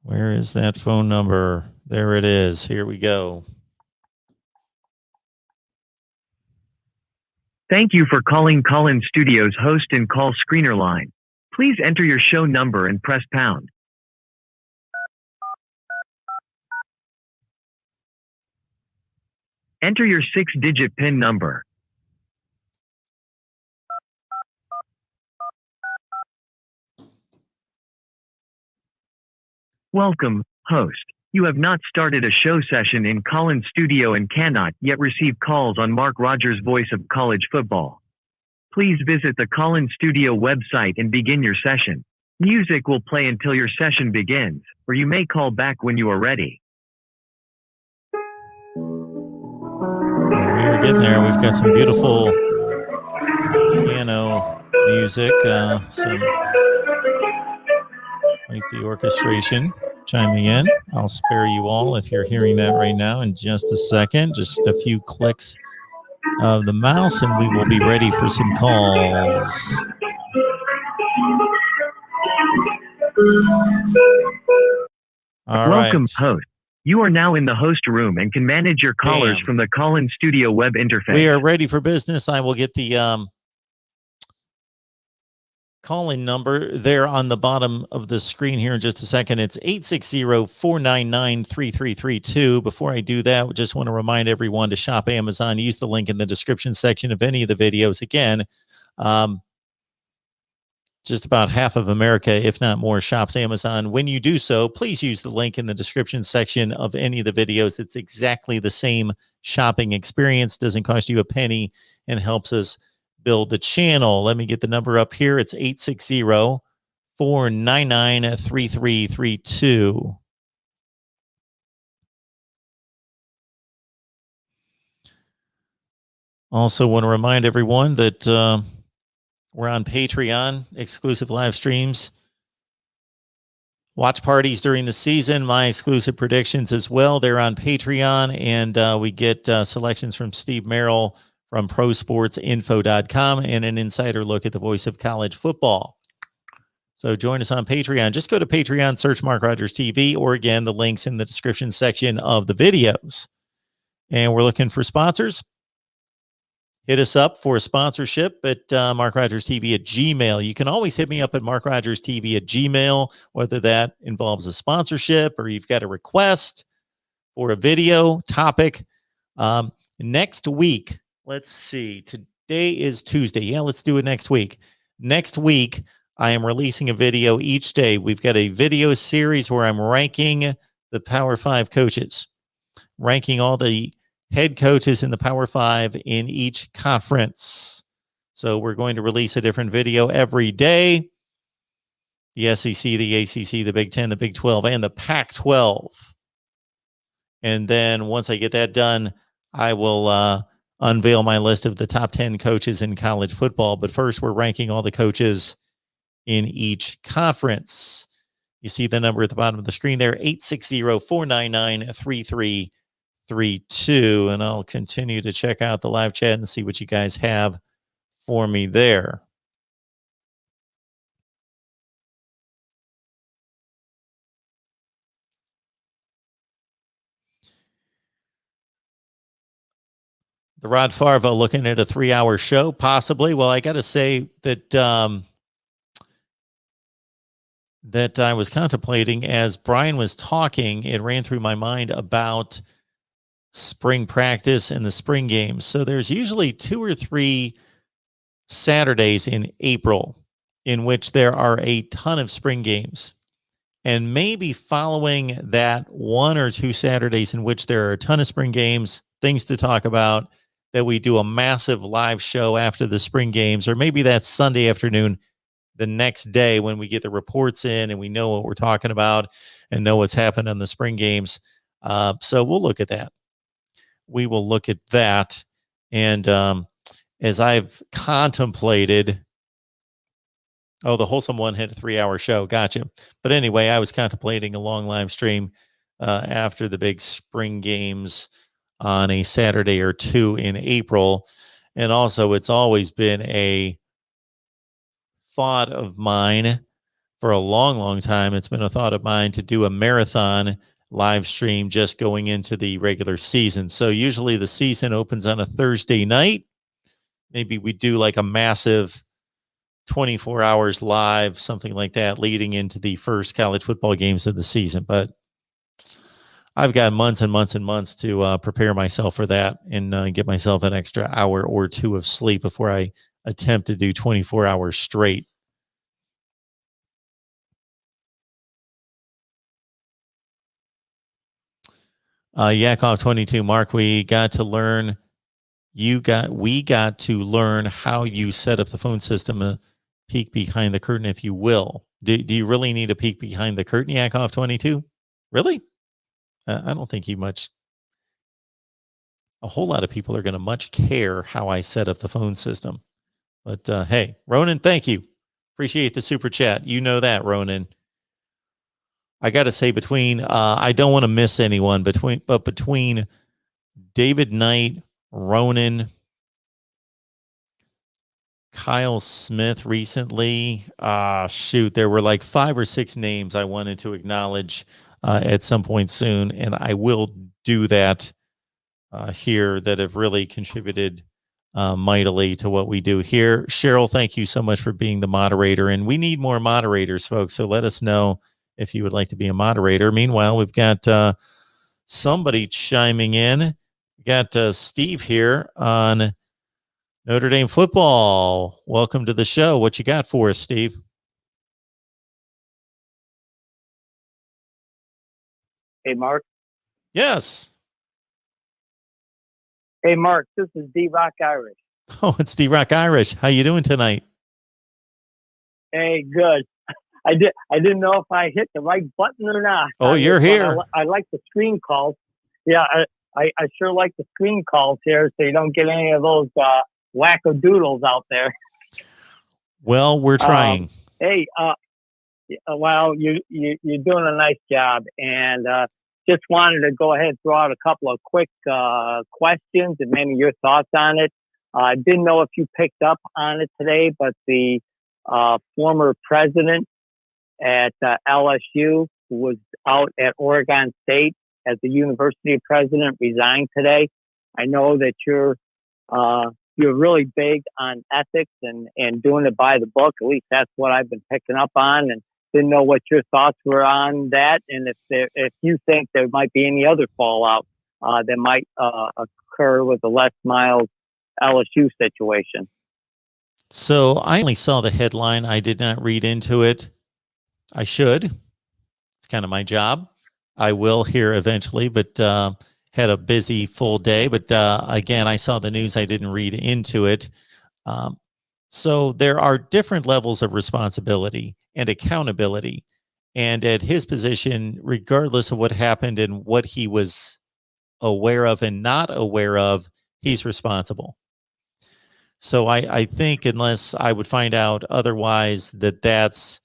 Where is that phone number? There it is. Here we go. Thank you for calling Call-In Studios host and call screener line. Please enter your show number and press pound. Enter your 6-digit PIN number. Welcome, host. You have not started a show session in Call-In Studio and cannot yet receive calls on Mark Rogers' Voice of College Football. Please visit the Call-In Studio website and begin your session. Music will play until your session begins, or you may call back when you are ready. We're getting there. We've got some beautiful piano music, some like the orchestration chiming in. I'll spare you all if you're hearing that right now in just a second. Just a few clicks of the mouse, and we will be ready for some calls. Welcome, host. You are now in the host room and can manage your callers from the Call-In Studio web interface. We are ready for business. I will get the call-in number there on the bottom of the screen here in just a second. It's 860-499-3332. Before I do that, I just want to remind everyone to shop Amazon. Use the link in the description section of any of the videos. Again, just about half of America, if not more, shops Amazon. When you do so, please use the link in the description section of any of the videos. It's exactly the same shopping experience. Doesn't cost you a penny and helps us build the channel. Let me get the number up here. It's 860-499-3332. Also want to remind everyone that we're on Patreon, exclusive live streams, watch parties during the season, my exclusive predictions as well. They're on Patreon, and we get selections from Steve Merrill from ProSportsInfo.com and an insider look at the voice of college football. So join us on Patreon. Just go to Patreon, search Mark Rogers TV, or again, the links in the description section of the videos. And we're looking for sponsors. Hit us up for a sponsorship at markrogers.tv@gmail.com. You can always hit me up at markrogers.tv@gmail.com, whether that involves a sponsorship or you've got a request for a video topic. Next week, let's see, today is Tuesday. Yeah, let's do it next week. Next week, I am releasing a video each day. We've got a video series where I'm ranking the Power 5 coaches, ranking all the head coaches in the Power 5 in each conference. So we're going to release a different video every day. The SEC, the ACC, the Big 10, the Big 12, and the Pac-12. And then once I get that done, I will unveil my list of the top 10 coaches in college football. But first, we're ranking all the coaches in each conference. You see the number at the bottom of the screen there, 860-499-3332. And I'll continue to check out the live chat and see what you guys have for me there. The Rod Farva looking at a 3-hour show, possibly. Well, I got to say that that I was contemplating as Bryan was talking. It ran through my mind about spring practice and the spring games. So there's usually 2 or 3 Saturdays in April in which there are a ton of spring games. And maybe following that 1 or 2 Saturdays in which there are a ton of spring games, things to talk about, that we do a massive live show after the spring games, or maybe that's Sunday afternoon, the next day when we get the reports in and we know what we're talking about and know what's happened in the spring games. So we'll look at that. We will look at that. And as I've contemplated, the Wholesome one had a 3-hour show. Gotcha. But anyway, I was contemplating a long live stream after the big spring games on a Saturday or two in April. And also, it's always been a thought of mine for a long, long time. It's been a thought of mine to do a marathon live stream just going into the regular season. So usually the season opens on a Thursday night. Maybe we do like a massive 24 hours live, something like that, leading into the first college football games of the season. But I've got months and months and months to prepare myself for that and get myself an extra hour or two of sleep before I attempt to do 24 hours straight. Yakov 22, Mark, we got to learn how you set up the phone system, a peek behind the curtain, if you will. Do you really need a peek behind the curtain, Yakov 22? Really? I don't think a whole lot of people are going to much care how I set up the phone system. But hey, Ronan, thank you. Appreciate the super chat. You know that, Ronan. I got to say, I don't want to miss anyone, between David Knight, Ronan, Kyle Smith recently, there were like 5 or 6 names I wanted to acknowledge at some point soon, and I will do that here, that have really contributed mightily to what we do here. Cheryl, thank you so much for being the moderator, and we need more moderators, folks, so let us know if you would like to be a moderator. Meanwhile, we've got somebody chiming in. We got Steve here on Notre Dame Football. Welcome to the show. What you got for us, Steve? Hey, Mark. Yes. Hey, Mark. This is D-Rock Irish. Oh, it's D-Rock Irish. How you doing tonight? Hey, good. I didn't know if I hit the right button or not. Oh, you're here. I like the screen calls. Yeah, I sure like the screen calls here, so you don't get any of those wackadoodles out there. Well, we're trying. Hey, well, you're doing a nice job, and just wanted to go ahead and throw out a couple of quick questions and maybe your thoughts on it. I didn't know if you picked up on it today, but the former president at LSU, who was out at Oregon State as the university president, resigned today. I know that you're really big on ethics and doing it by the book. At least that's what I've been picking up on, and didn't know what your thoughts were on that, and if you think there might be any other fallout that might occur with the Les Miles LSU situation. So I only saw the headline. I did not read into it. I should. It's kind of my job. I will here eventually, but had a busy full day. But again, I saw the news. I didn't read into it. So there are different levels of responsibility and accountability. And at his position, regardless of what happened and what he was aware of and not aware of, he's responsible. So I think, unless I would find out otherwise, that's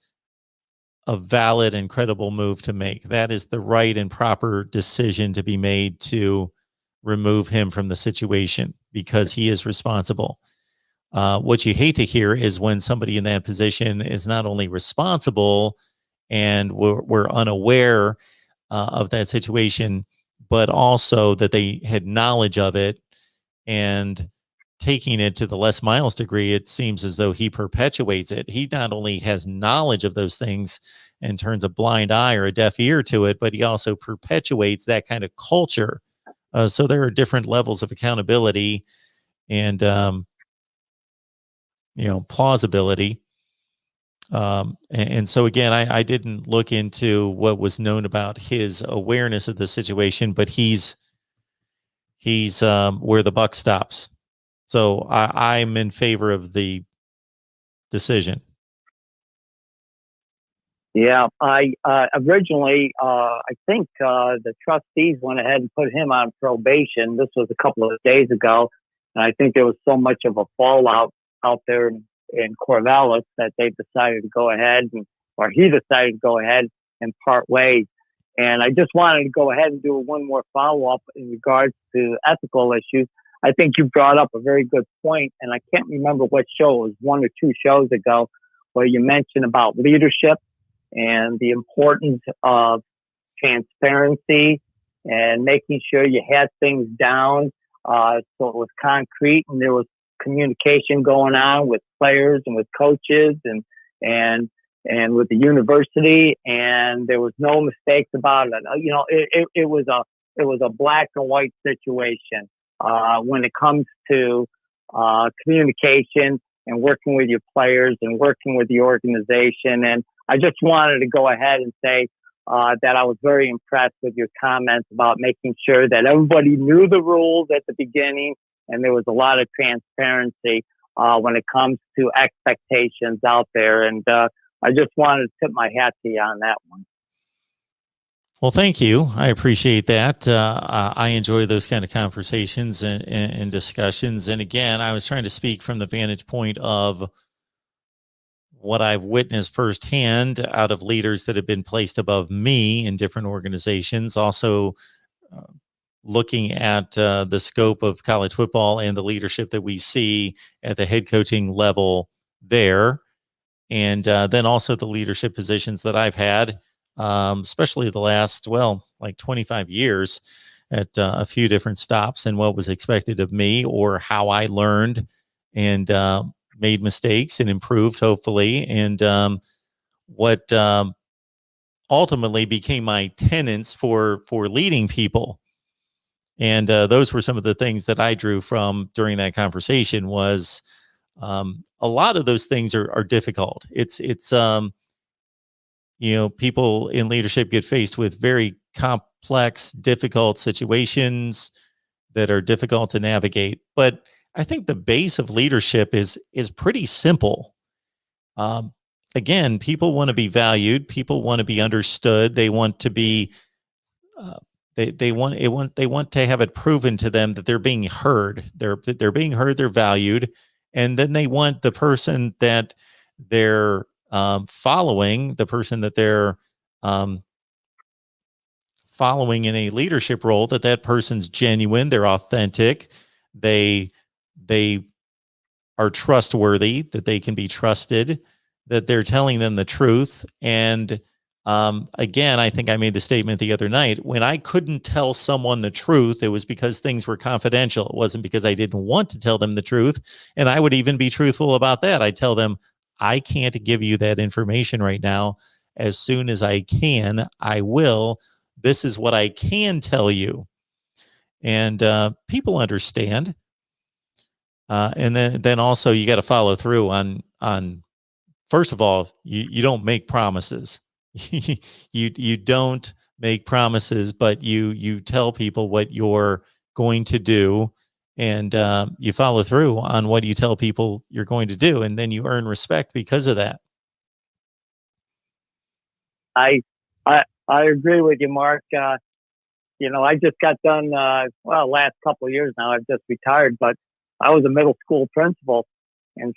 a valid and credible move to make. That is the right and proper decision to be made, to remove him from the situation, because he is responsible. What you hate to hear is when somebody in that position is not only responsible and we're unaware of that situation, but also that they had knowledge of it, and taking it to the Les Miles degree, it seems as though he perpetuates it. He not only has knowledge of those things and turns a blind eye or a deaf ear to it, but he also perpetuates that kind of culture. So there are different levels of accountability and, plausibility. And so again, I didn't look into what was known about his awareness of the situation, but he's where the buck stops. So I'm in favor of the decision. Yeah, I originally, I think the trustees went ahead and put him on probation. This was a couple of days ago, and I think there was so much of a fallout out there in Corvallis that they decided to go ahead, or he decided to go ahead and part ways. And I just wanted to go ahead and do one more follow up in regards to ethical issues. I think you brought up a very good point, and I can't remember what show, it was one or two shows ago, where you mentioned about leadership and the importance of transparency and making sure you had things down so it was concrete and there was communication going on with players and with coaches and with the university, and there was no mistakes about it. You know, it was a black and white situation when it comes to communication and working with your players and working with the organization. And I just wanted to go ahead and say that I was very impressed with your comments about making sure that everybody knew the rules at the beginning and there was a lot of transparency when it comes to expectations out there. And I just wanted to tip my hat to you on that one. Well, thank you. I appreciate that. I enjoy those kind of conversations and discussions. And again, I was trying to speak from the vantage point of what I've witnessed firsthand out of leaders that have been placed above me in different organizations. Also, looking at the scope of college football and the leadership that we see at the head coaching level there. And then also the leadership positions that I've had, especially the last, like 25 years at a few different stops, and what was expected of me or how I learned and made mistakes and improved, hopefully. And what ultimately became my tenets for leading people. And those were some of the things that I drew from during that conversation. Was a lot of those things are difficult. It's people in leadership get faced with very complex, difficult situations that are difficult to navigate. But I think the base of leadership is pretty simple. Again, people want to be valued. People want to be understood. They want to be they want to have it proven to them that they're being heard. They're being heard. They're valued, and then they want the person that they're following, the person that they're following in a leadership role, that person's genuine. They're authentic. They are trustworthy. That they can be trusted. That they're telling them the truth. And again, I think I made the statement the other night, when I couldn't tell someone the truth, it was because things were confidential. It wasn't because I didn't want to tell them the truth. And I would even be truthful about that. I tell them, I can't give you that information right now. As soon as I can, I will. This is what I can tell you. And people understand. And then also you got to follow through on first of all, you don't make promises. you don't make promises, but you tell people what you're going to do, and you follow through on what you tell people you're going to do, and then you earn respect because of that. I agree with you, Mark. I just got done. Last couple of years now, I've just retired, but I was a middle school principal. And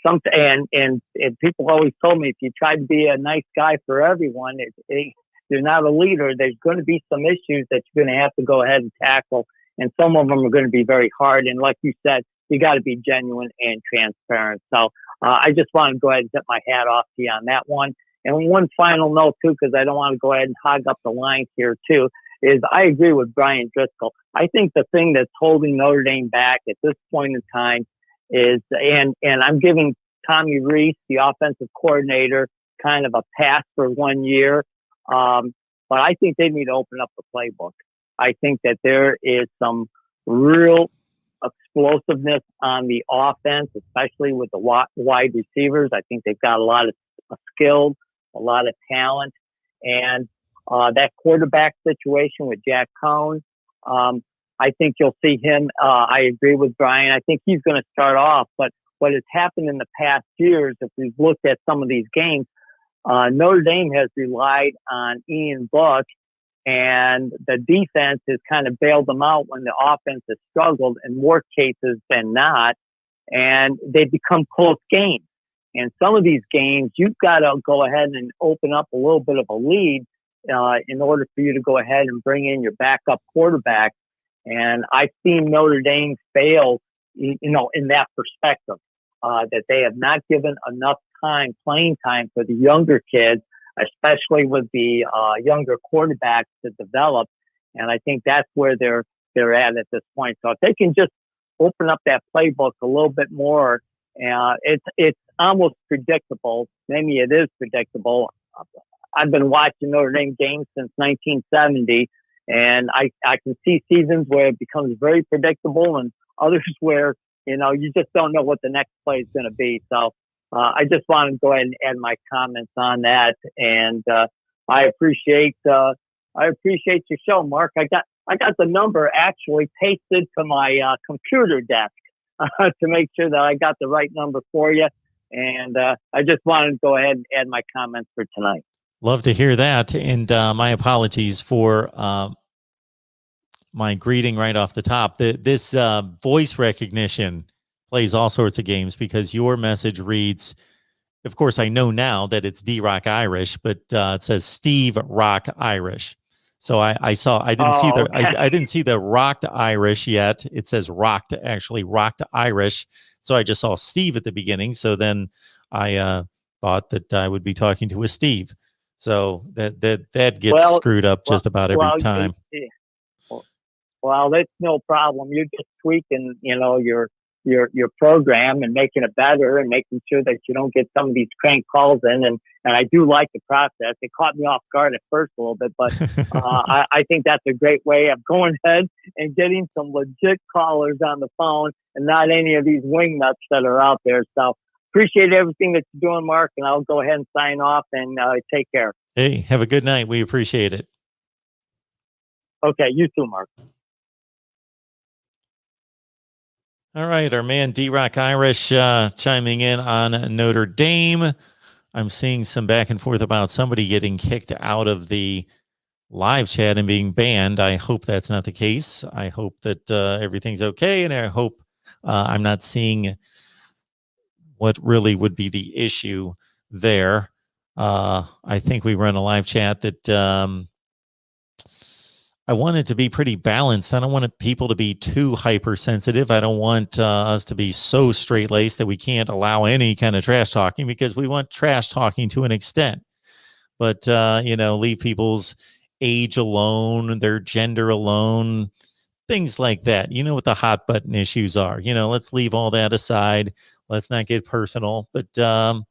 people always told me, if you try to be a nice guy for everyone, you're not a leader. There's going to be some issues that you're going to have to go ahead and tackle, and some of them are going to be very hard. And like you said, you got to be genuine and transparent. So I just want to go ahead and tip my hat off to you on that one. And one final note too, because I don't want to go ahead and hog up the lines here too, is I agree with Bryan Driskell. I think the thing that's holding Notre Dame back at this point in time is, and I'm giving Tommy Rees, the offensive coordinator, kind of a pass for 1 year. But I think they need to open up the playbook. I think that there is some real explosiveness on the offense, especially with the wide receivers. I think they've got a lot of skill, a lot of talent, and that quarterback situation with Jack Cohn. I think you'll see him. I agree with Bryan. I think he's going to start off. But what has happened in the past years, if we've looked at some of these games, Notre Dame has relied on Ian Book, and the defense has kind of bailed them out when the offense has struggled in more cases than not, and they become close games. And some of these games, you've got to go ahead and open up a little bit of a lead in order for you to go ahead and bring in your backup quarterback. And I've seen Notre Dame fail, in that perspective, that they have not given enough playing time for the younger kids, especially with the younger quarterbacks to develop. And I think that's where they're at this point. So if they can just open up that playbook a little bit more, it's almost predictable. Maybe it is predictable. I've been watching Notre Dame games since 1970, and I can see seasons where it becomes very predictable and others where, you just don't know what the next play is going to be. So I just wanted to go ahead and add my comments on that. And I appreciate your show, Mark. I got the number actually pasted to my computer desk to make sure that I got the right number for you. And I just wanted to go ahead and add my comments for tonight. Love to hear that. And my apologies for my greeting right off the top. This voice recognition plays all sorts of games because your message reads, of course, I know now that it's D-Rock Irish, but it says Steve Rock Irish. So I didn't see the rocked Irish yet. It says rocked Irish. So I just saw Steve at the beginning. So then I thought that I would be talking to a Steve. So that gets screwed up just about every time. Well, that's no problem. You're just tweaking, your program and making it better and making sure that you don't get some of these crank calls in. And I do like the process. It caught me off guard at first a little bit, but I think that's a great way of going ahead and getting some legit callers on the phone and not any of these wing nuts that are out there. So appreciate everything that you're doing, Mark, and I'll go ahead and sign off and take care. Hey, have a good night. We appreciate it. Okay, you too, Mark. All right, our man D-Rock Irish chiming in on Notre Dame. I'm seeing some back and forth about somebody getting kicked out of the live chat and being banned. I hope that's not the case. I hope that everything's okay, and I hope I'm not seeing what really would be the issue there. I think we run a live chat that I want it to be pretty balanced. I don't want people to be too hypersensitive. I don't want us to be so straight-laced that we can't allow any kind of trash talking, because we want trash talking to an extent. But, leave people's age alone, their gender alone, things like that. You know what the hot button issues are. Let's leave all that aside. Let's not get personal. But I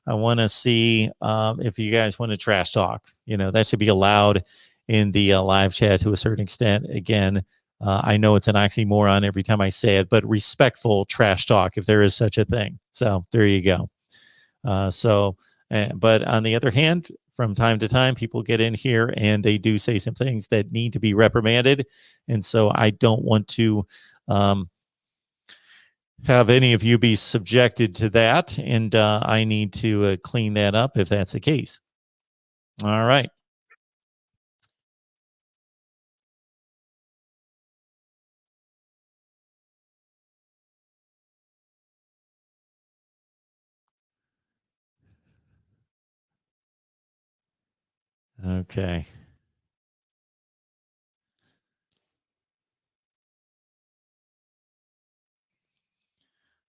want to see if you guys want to trash talk. That should be allowed in the live chat to a certain extent. Again, I know it's an oxymoron every time I say it, but respectful trash talk, if there is such a thing. So there you go. But on the other hand, from time to time, people get in here and they do say some things that need to be reprimanded. And so I don't want to have any of you be subjected to that. And I need to clean that up if that's the case. All right. Okay.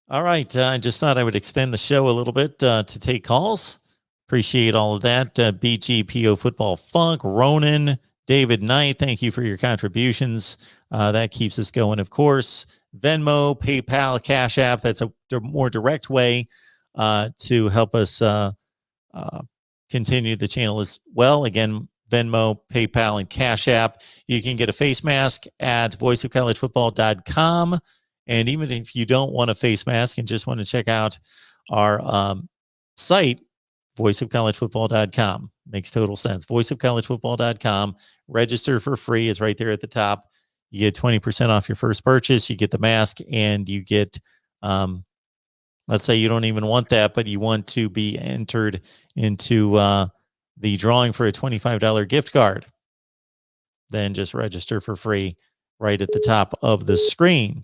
All right. I just thought I would extend the show a little bit to take calls. Appreciate all of that. BGPO Football Funk, Ronan, David Knight, thank you for your contributions. That keeps us going, of course. Venmo, PayPal, Cash App. That's a more direct way to help us continue the channel as well. Again, Venmo, PayPal, and Cash App. You can get a face mask at voiceofcollegefootball.com. And even if you don't want a face mask and just want to check out our site, voiceofcollegefootball.com. Makes total sense. Voiceofcollegefootball.com. Register for free. It's right there at the top. You get 20% off your first purchase. You get the mask, and you get, let's say you don't even want that, but you want to be entered into the drawing for a $25 gift card. Then just register for free right at the top of the screen.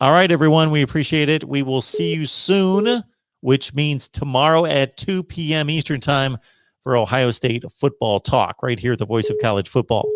All right, everyone, we appreciate it. We will see you soon, which means tomorrow at 2 p.m. Eastern time for Ohio State football talk right here at the Voice of College Football.